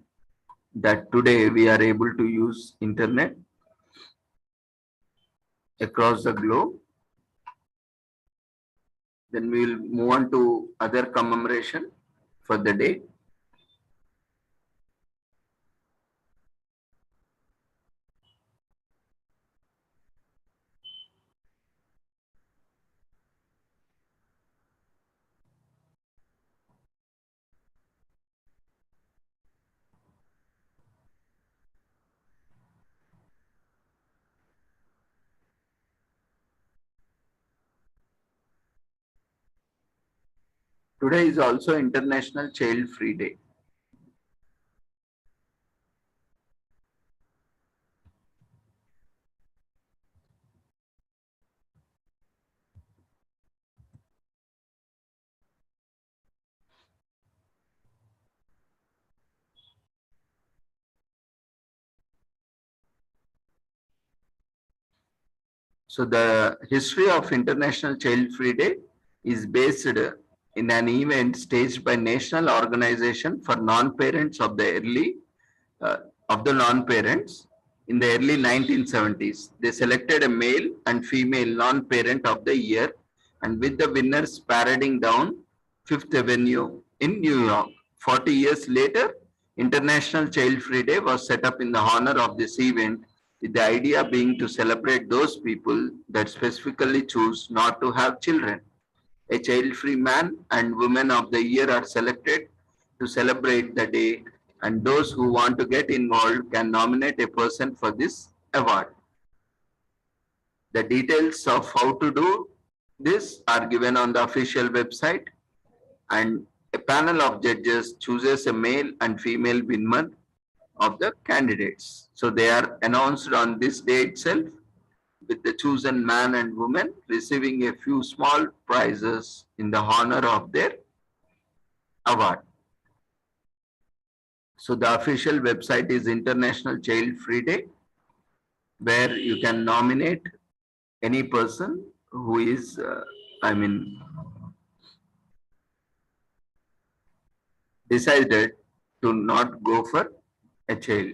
that today we are able to use internet across the globe. Then we will move on to other commemoration for the day. Today is also International Child Free Day. So the history of International Child Free Day is based in an event staged by National Organization for Non-Parents of the non-parents in the early 1970s. They selected a male and female non-parent of the year, and with the winners parading down Fifth Avenue in New York. 40 years later, International Child Free Day was set up in the honor of this event, with the idea being to celebrate those people that specifically choose not to have children. A child-free man and woman of the year are selected to celebrate the day, and those who want to get involved can nominate a person for this award. The details of how to do this are given on the official website, and a panel of judges chooses a male and female winner of the candidates. So they are announced on this day itself, with the chosen man and woman receiving a few small prizes in the honor of their award. So the official website is International Child Free Day, where you can nominate any person who is, decided to not go for a child.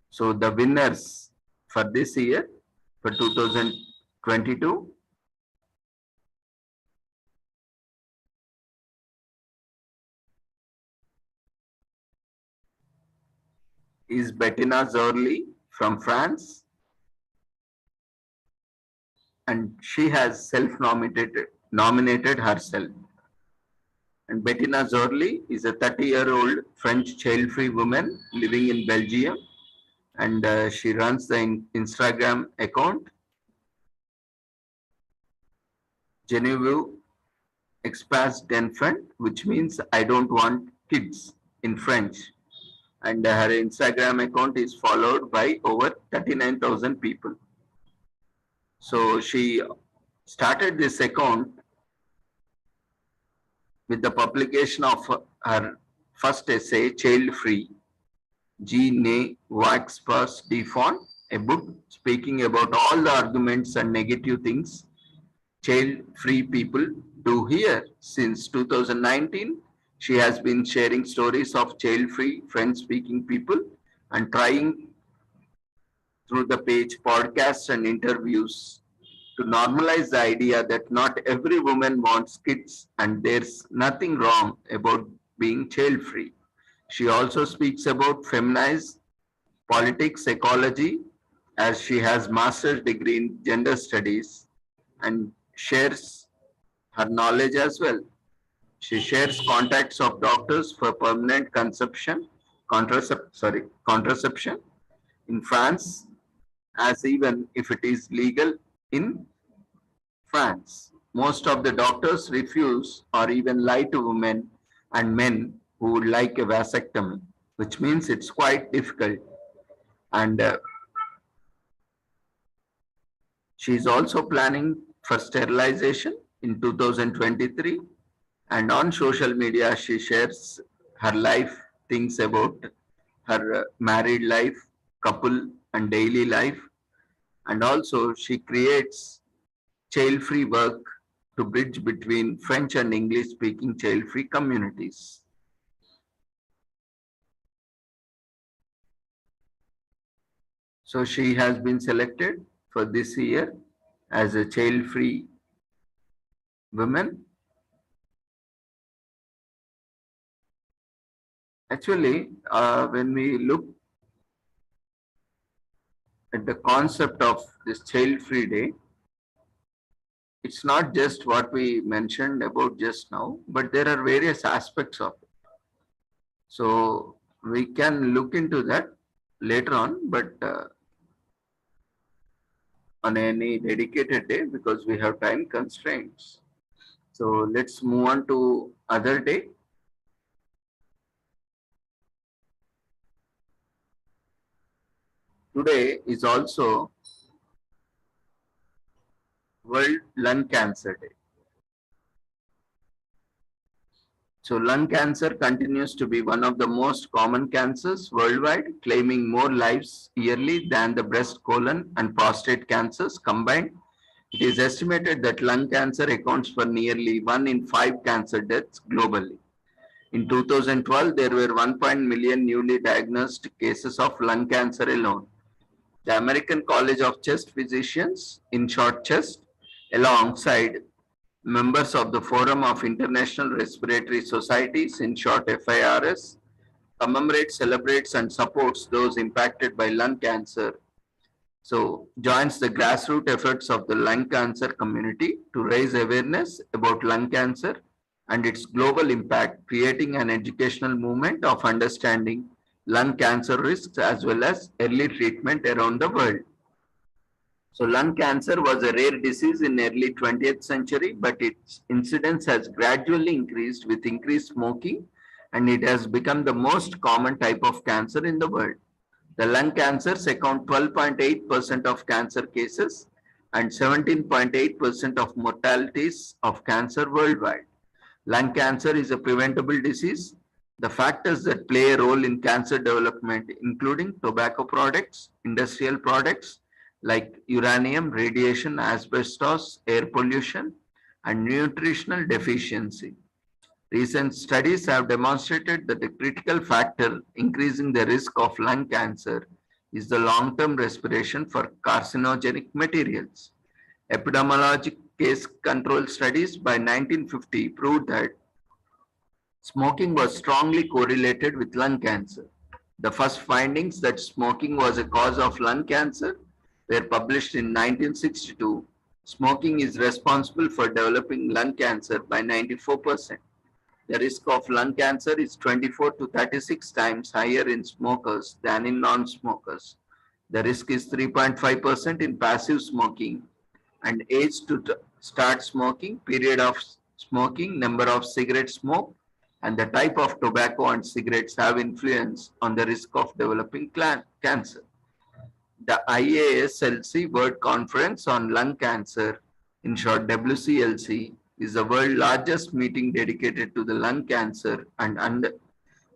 So the winners for this year, for 2022, is Bettina Zorli from France, and she has self-nominated herself. And Bettina Zorli is a 30-year-old French child-free woman living in Belgium, and she runs the Instagram account Genevieve Espace d'Enfant, which means I don't want kids in French. And her Instagram account is followed by over 39,000 people. So she started this account with the publication of her first essay, Child Free, Je ne wax pas defend, a book speaking about all the arguments and negative things child-free people do here. Since 2019, she has been sharing stories of child-free French-speaking people and trying through the page podcasts and interviews to normalize the idea that not every woman wants kids and there's nothing wrong about being child-free. She also speaks about feminized politics, ecology, as she has master's degree in gender studies and shares her knowledge as well. She shares contacts of doctors for permanent contraception in France, as even if it is legal in France. Most of the doctors refuse or even lie to women and men who would like a vasectomy, which means it's quite difficult. And she's also planning for sterilization in 2023. And on social media, she shares her life, things about her married life, couple and daily life. And also she creates child-free work to bridge between French and English-speaking child-free communities. So she has been selected for this year as a child-free woman. Actually, when we look at the concept of this child-free day, it's not just what we mentioned about just now, but there are various aspects of it. So we can look into that later on, but on any dedicated day, because we have time constraints. So let's move on to other day. Today is also World Lung Cancer Day. So lung cancer continues to be one of the most common cancers worldwide, claiming more lives yearly than the breast, colon, and prostate cancers combined. It is estimated that lung cancer accounts for nearly 1 in 5 cancer deaths globally. In 2012, there were 1 million newly diagnosed cases of lung cancer alone. The American College of Chest Physicians, in short CHEST, alongside members of the Forum of International Respiratory Societies, in short FIRS, commemorates, celebrates, and supports those impacted by lung cancer. So, joins the grassroots efforts of the lung cancer community to raise awareness about lung cancer and its global impact, creating an educational movement of understanding lung cancer risks as well as early treatment around the world. So lung cancer was a rare disease in early 20th century, but its incidence has gradually increased with increased smoking, and it has become the most common type of cancer in the world. The lung cancers account 12.8% of cancer cases and 17.8% of mortalities of cancer worldwide. Lung cancer is a preventable disease. The factors that play a role in cancer development, including tobacco products, industrial products, like uranium, radiation, asbestos, air pollution, and nutritional deficiency. Recent studies have demonstrated that a critical factor increasing the risk of lung cancer is the long-term respiration for carcinogenic materials. Epidemiologic case control studies by 1950 proved that smoking was strongly correlated with lung cancer. The first findings that smoking was a cause of lung cancer were published in 1962. Smoking is responsible for developing lung cancer by 94%. The risk of lung cancer is 24 to 36 times higher in smokers than in non-smokers. The risk is 3.5% in passive smoking, and age to start smoking, period of smoking, number of cigarettes smoked, and the type of tobacco and cigarettes have influence on the risk of developing cancer. The IASLC World Conference on Lung Cancer, in short WCLC, is the world's largest meeting dedicated to the lung cancer and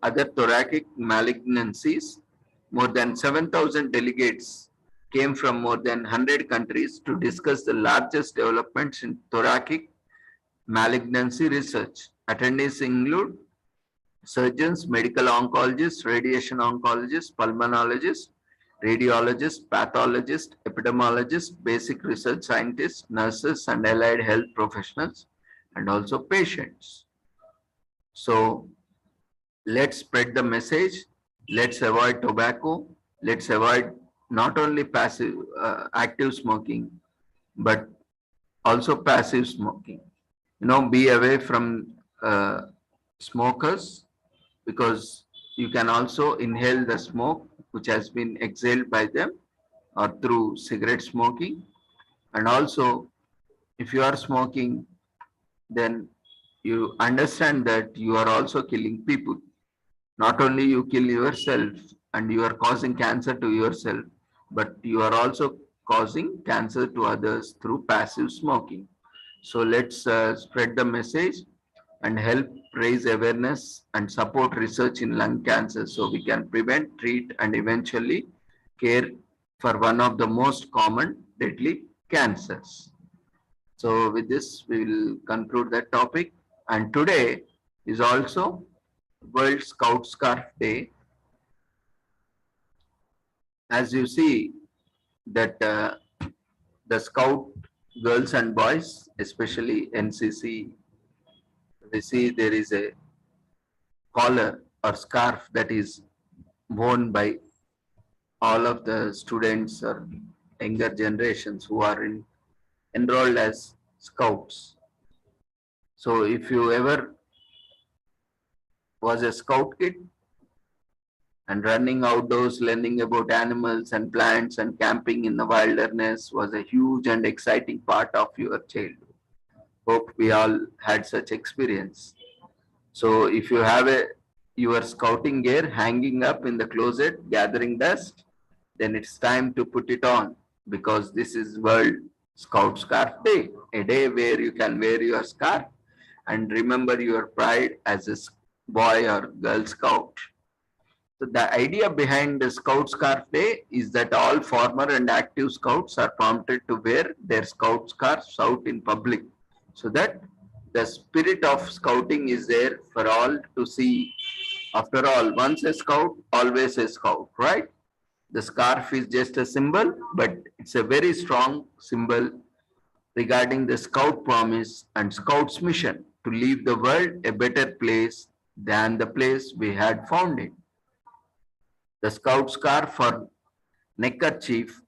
other thoracic malignancies. More than 7,000 delegates came from more than 100 countries to discuss the largest developments in thoracic malignancy research. Attendees include surgeons, medical oncologists, radiation oncologists, pulmonologists, radiologists, pathologists, epidemiologists, basic research scientists, nurses, and allied health professionals, and also patients. So let's spread the message. Let's avoid tobacco. Let's avoid not only passive, active smoking, but also passive smoking. Be away from smokers, because you can also inhale the smoke which has been exhaled by them or through cigarette smoking. And also, if you are smoking, then you understand that you are also killing people. Not only you kill yourself and you are causing cancer to yourself, but you are also causing cancer to others through passive smoking. So let's spread the message and help raise awareness and support research in lung cancer so we can prevent, treat, and eventually care for one of the most common deadly cancers. So with this, we will conclude that topic. And today is also World Scout Scarf Day. As you see that the Scout girls and boys, especially NCC, we see there is a collar or scarf that is worn by all of the students or younger generations who are enrolled as scouts. So if you ever was a scout kid and running outdoors, learning about animals and plants and camping in the wilderness was a huge and exciting part of your childhood. Hope we all had such experience. So if you have your scouting gear hanging up in the closet, gathering dust, then it's time to put it on, because this is World Scout Scarf Day, a day where you can wear your scarf and remember your pride as a boy or girl scout. So the idea behind the Scout Scarf Day is that all former and active scouts are prompted to wear their scout scarves out in public, so that the spirit of scouting is there for all to see. After all, once a scout, always a scout, right? The scarf is just a symbol, but it's a very strong symbol regarding the scout promise and scout's mission to leave the world a better place than the place we had found it. The scout scarf or neckerchief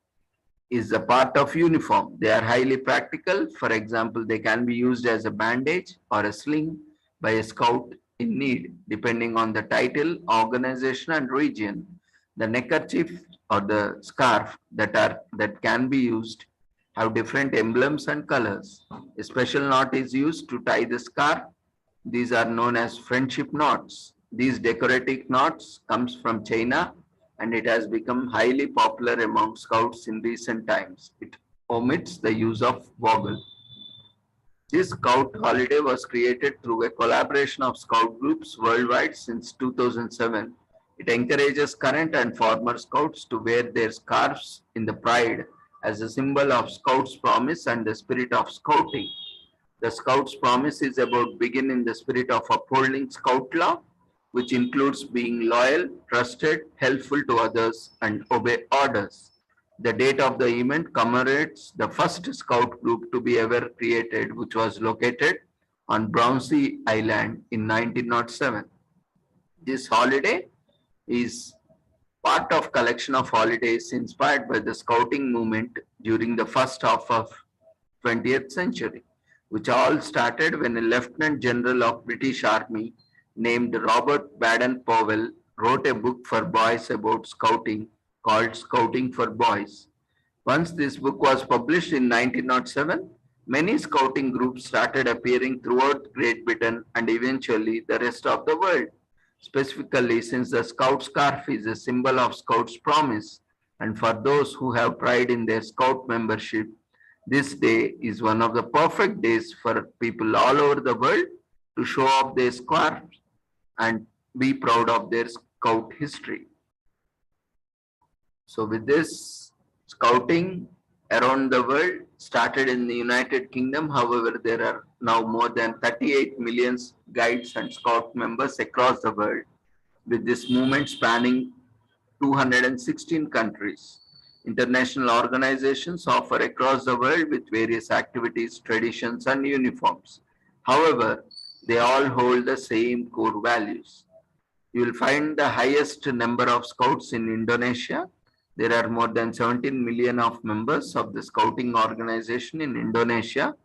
is a part of uniform. They are highly practical. For example, they can be used as a bandage or a sling by a scout in need, depending on the title, organization, and region. The neckerchief or the scarf that can be used have different emblems and colors. A special knot is used to tie the scarf. These are known as friendship knots. These decorative knots comes from China, and it has become highly popular among scouts in recent times. It omits the use of woggle. This scout holiday was created through a collaboration of scout groups worldwide since 2007. It encourages current and former scouts to wear their scarves in the pride as a symbol of scouts' promise and the spirit of scouting. The scouts' promise is about being in the spirit of upholding scout law, which includes being loyal, trusted, helpful to others, and obey orders. The date of the event commemorates the first scout group to be ever created, which was located on Brownsea Island in 1907. This holiday is part of collection of holidays inspired by the scouting movement during the first half of 20th century, which all started when a Lieutenant General of British Army named Robert Baden-Powell wrote a book for boys about scouting called Scouting for Boys. Once this book was published in 1907, many scouting groups started appearing throughout Great Britain and eventually the rest of the world. Specifically, since the Scout scarf is a symbol of Scouts' promise, and for those who have pride in their Scout membership, this day is one of the perfect days for people all over the world to show off their scarves and be proud of their Scout history. So with this, scouting around the world started in the United Kingdom. However, there are now more than 38 million guides and scout members across the world, with this movement spanning 216 countries. International organizations offer across the world with various activities, traditions, and uniforms. However, they all hold the same core values. You will find the highest number of scouts in Indonesia. There are more than 17 million of members of the scouting organization in Indonesia,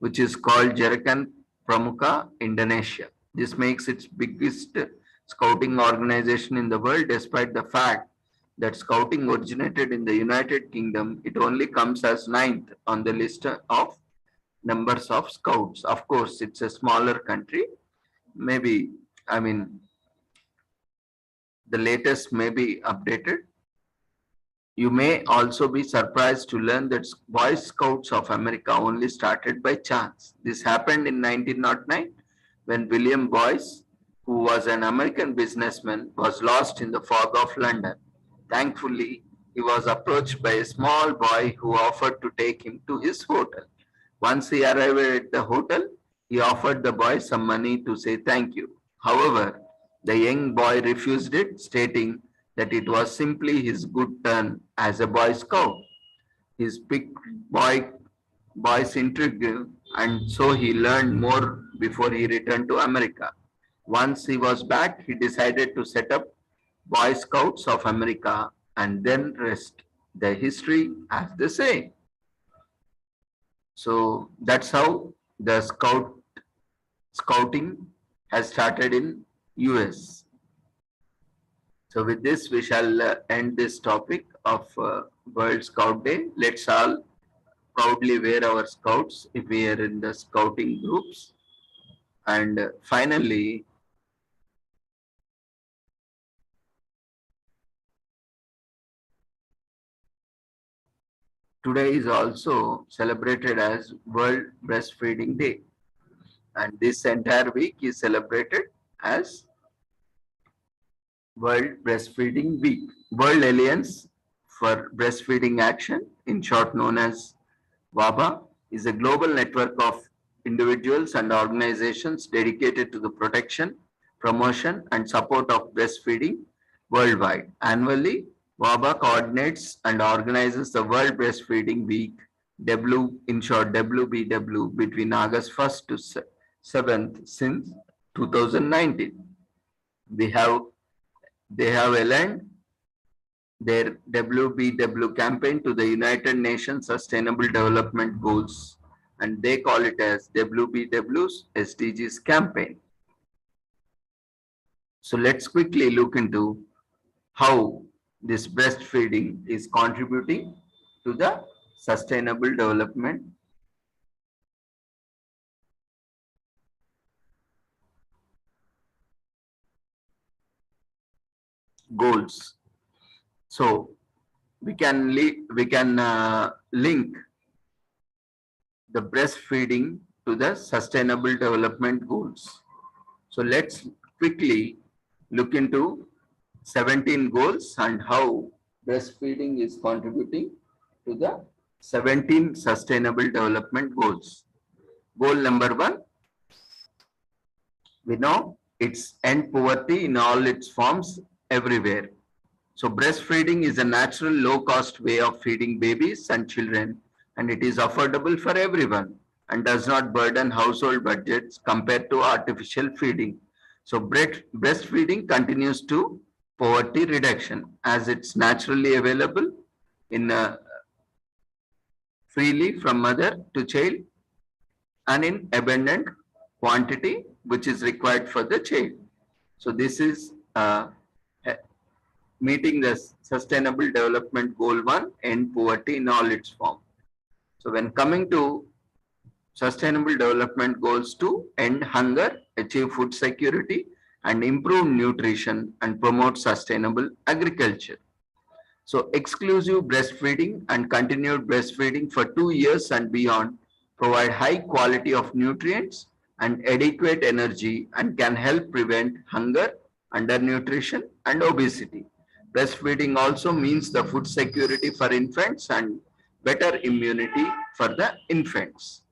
which is called Jarakan Pramuka Indonesia. This makes its biggest scouting organization in the world, despite the fact that scouting originated in the United Kingdom. It only comes as 9th on the list of numbers of scouts. Of course, it's a smaller country. Maybe, the latest may be updated. You may also be surprised to learn that Boy Scouts of America only started by chance. This happened in 1909 when William Boyce, who was an American businessman, was lost in the fog of London. Thankfully, he was approached by a small boy who offered to take him to his hotel. Once he arrived at the hotel, he offered the boy some money to say thank you. However, the young boy refused it, stating that it was simply his good turn as a Boy Scout. His picked boys intrigued, and so he learned more before he returned to America. Once he was back, he decided to set up Boy Scouts of America, and then rest the history, as they say. So that's how the scouting has started in US. So with this, we shall end this topic of World Scout Day. Let's all proudly wear our scouts if we are in the scouting groups. And finally, today is also celebrated as World Breastfeeding Day. And this entire week is celebrated as World Breastfeeding Week. World Alliance for Breastfeeding Action, in short known as WABA, is a global network of individuals and organizations dedicated to the protection, promotion, and support of breastfeeding worldwide. Annually, WABA coordinates and organizes the World Breastfeeding Week, in short WBW, between August 1st to 7th since 2019. They have aligned their WBW campaign to the United Nations Sustainable Development Goals, and they call it as WBW's SDGs campaign. So let's quickly look into how this breastfeeding is contributing to the sustainable development goals. So we can link the breastfeeding to the sustainable development goals. So let's quickly look into 17 goals and how breastfeeding is contributing to the 17 sustainable development goals. Goal number 1, we know it's end poverty in all its forms everywhere. So breastfeeding is a natural low-cost way of feeding babies and children, and it is affordable for everyone and does not burden household budgets compared to artificial feeding. So breastfeeding continues to poverty reduction as it's naturally available in freely from mother to child and in abundant quantity which is required for the child. So this is meeting the Sustainable Development Goal 1, end poverty in all its form. So when coming to Sustainable Development Goals 2, end hunger, achieve food security, and improve nutrition and promote sustainable agriculture. So exclusive breastfeeding and continued breastfeeding for 2 years and beyond provide high quality of nutrients and adequate energy and can help prevent hunger, undernutrition, and obesity. Breastfeeding also means the food security for infants and better immunity for the infants.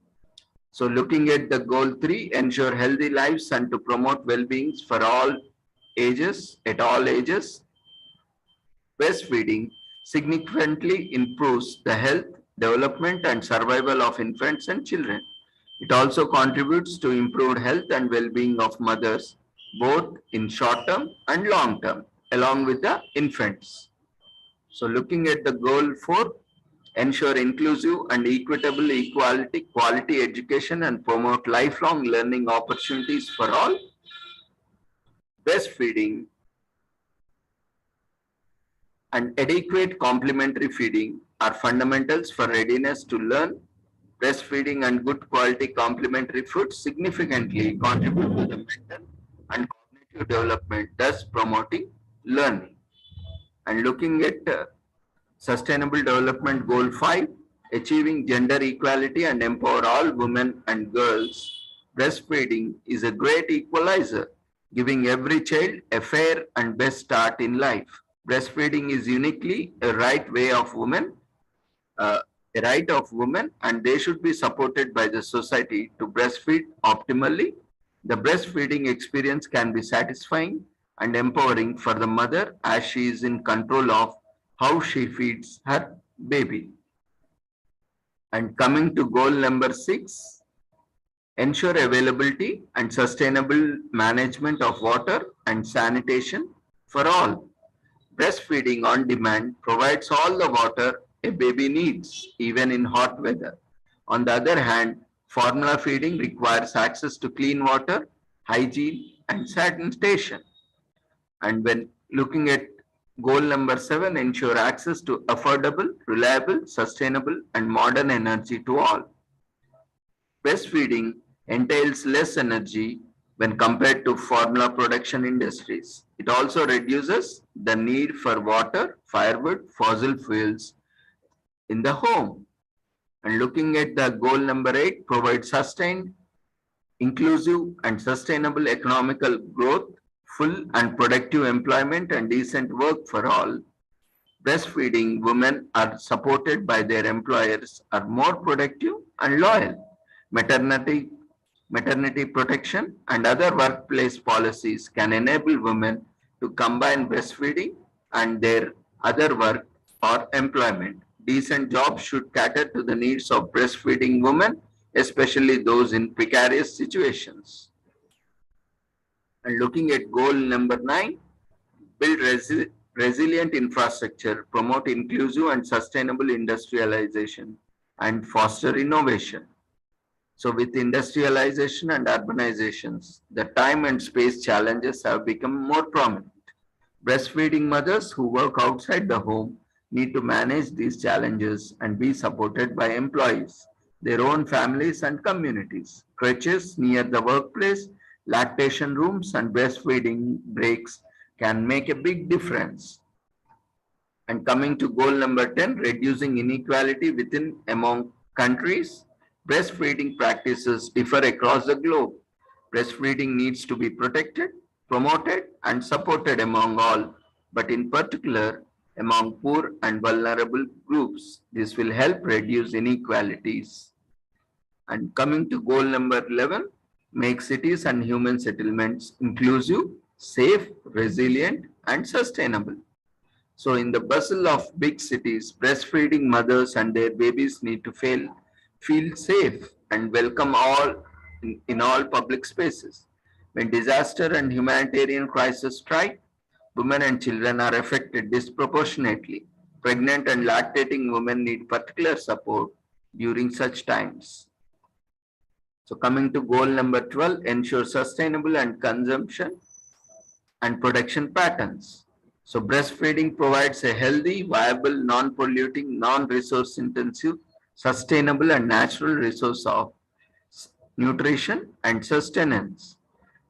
So looking at the goal 3, ensure healthy lives and to promote well-being for all ages, at all ages. Breastfeeding significantly improves the health, development and survival of infants and children. It also contributes to improved health and well-being of mothers, both in short term and long term, along with the infants. So looking at the goal 4, ensure inclusive and equitable quality education and promote lifelong learning opportunities for all. Breastfeeding and adequate complementary feeding are fundamentals for readiness to learn. Breastfeeding and good quality complementary food significantly contribute to the mental and cognitive development, thus promoting learning. And looking at Sustainable Development Goal 5, achieving gender equality and empower all women and girls. Breastfeeding is a great equalizer, giving every child a fair and best start in life. Breastfeeding is uniquely a right of women, and they should be supported by the society to breastfeed optimally. The breastfeeding experience can be satisfying and empowering for the mother as she is in control of how she feeds her baby. And coming to goal number 6, ensure availability and sustainable management of water and sanitation for all. Breastfeeding on demand provides all the water a baby needs, even in hot weather. On the other hand, formula feeding requires access to clean water, hygiene, and sanitation. And when looking at goal number 7, ensure access to affordable, reliable, sustainable, and modern energy to all. Breastfeeding entails less energy when compared to formula production industries. It also reduces the need for water, firewood, fossil fuels in the home. And looking at the goal number 8, provide sustained, inclusive, and sustainable economical growth, full and productive employment, and decent work for all. Breastfeeding women are supported by their employers, are more productive and loyal. Maternity protection and other workplace policies can enable women to combine breastfeeding and their other work or employment. Decent jobs should cater to the needs of breastfeeding women, especially those in precarious situations. And looking at goal number 9, build resilient infrastructure, promote inclusive and sustainable industrialization, and foster innovation. So with industrialization and urbanizations, the time and space challenges have become more prominent. Breastfeeding mothers who work outside the home need to manage these challenges and be supported by employees, their own families and communities. Crèches near the workplace, lactation rooms and breastfeeding breaks can make a big difference. And coming to goal number 10, reducing inequality within among countries. Breastfeeding practices differ across the globe. Breastfeeding needs to be protected, promoted, and supported among all, but in particular among poor and vulnerable groups. This will help reduce inequalities. And coming to goal number 11, make cities and human settlements inclusive, safe, resilient, and sustainable. So in the bustle of big cities, breastfeeding mothers and their babies need to feel safe and welcome all in all public spaces. When disaster and humanitarian crises strike, women and children are affected disproportionately. Pregnant and lactating women need particular support during such times. So coming to goal number 12, ensure sustainable and consumption and production patterns. So breastfeeding provides a healthy, viable, non-polluting, non-resource intensive, sustainable and natural resource of nutrition and sustenance.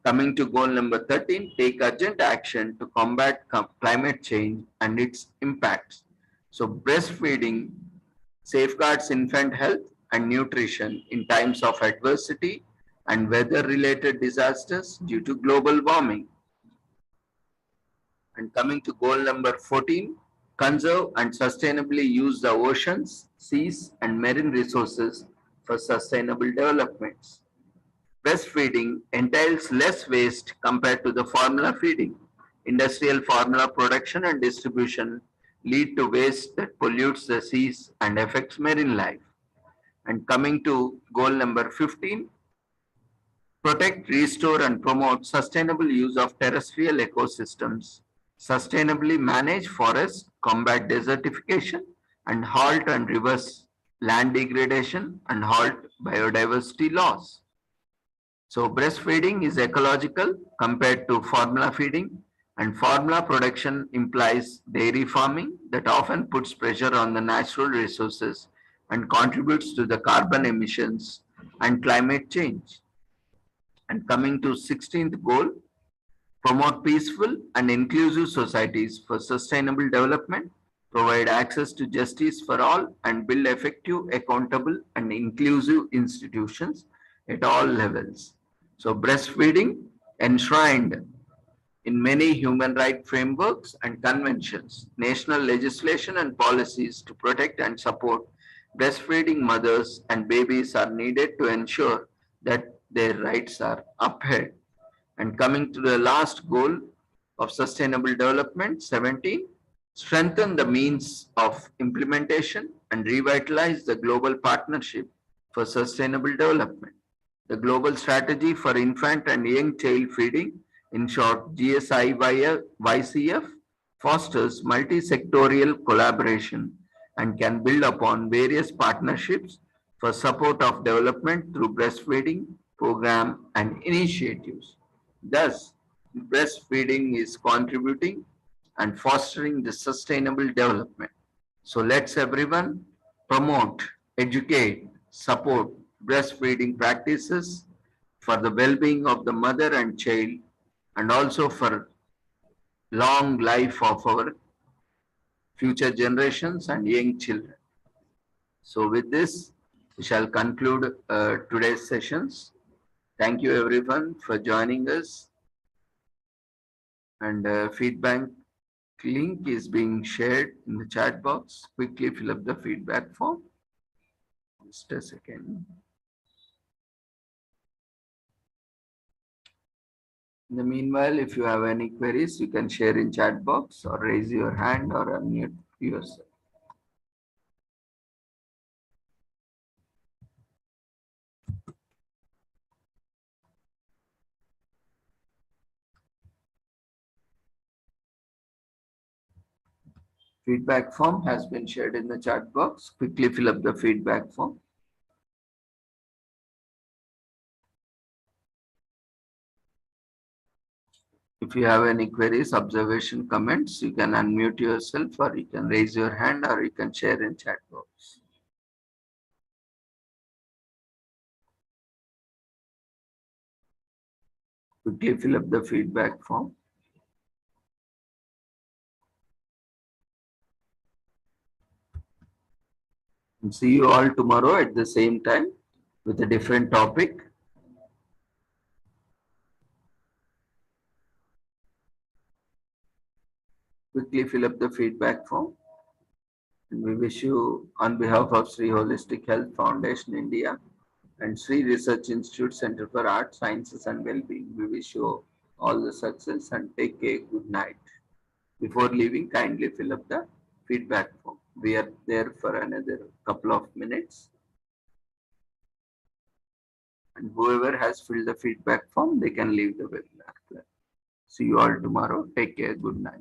Coming to goal number 13, take urgent action to combat climate change and its impacts. So breastfeeding safeguards infant health and nutrition in times of adversity and weather-related disasters due to global warming. And coming to goal number 14, conserve and sustainably use the oceans, seas, and marine resources for sustainable developments. Breastfeeding entails less waste compared to the formula feeding. Industrial formula production and distribution lead to waste that pollutes the seas and affects marine life. And coming to goal number 15, protect, restore, and promote sustainable use of terrestrial ecosystems, sustainably manage forests, combat desertification, and halt and reverse land degradation and halt biodiversity loss. So breastfeeding is ecological compared to formula feeding, and formula production implies dairy farming that often puts pressure on the natural resources and contributes to the carbon emissions and climate change. And coming to 16th goal, promote peaceful and inclusive societies for sustainable development, provide access to justice for all, and build effective, accountable, and inclusive institutions at all levels. So breastfeeding enshrined in many human rights frameworks and conventions, national legislation and policies to protect and support breastfeeding mothers and babies are needed to ensure that their rights are upheld. And coming to the last goal of sustainable development, 17, strengthen the means of implementation and revitalize the global partnership for sustainable development. The Global Strategy for Infant and Young Child Feeding, in short GSIYCF, fosters multi-sectorial collaboration and can build upon various partnerships for support of development through breastfeeding program and initiatives. Thus, breastfeeding is contributing and fostering the sustainable development. So let's everyone promote, educate, support breastfeeding practices for the well-being of the mother and child, and also for long life of our future generations and young children. So with this, we shall conclude today's sessions. Thank you everyone for joining us. And feedback link is being shared in the chat box. Quickly fill up the feedback form. Just a second. In the meanwhile, if you have any queries, you can share in chat box or raise your hand or unmute yourself. Feedback form has been shared in the chat box. Quickly fill up the feedback form. If you have any queries, observation, comments, you can unmute yourself or you can raise your hand or you can share in chat box. Quickly fill up the feedback form. And see you all tomorrow at the same time with a different topic. Quickly fill up the feedback form. And we wish you, on behalf of Sri Holistic Health Foundation India and Sri Research Institute Center for Art, Sciences and Wellbeing, we wish you all the success and take a good night. Before leaving, kindly fill up the feedback form. We are there for another couple of minutes. And whoever has filled the feedback form, they can leave the webinar. See you all tomorrow. Take care. Good night.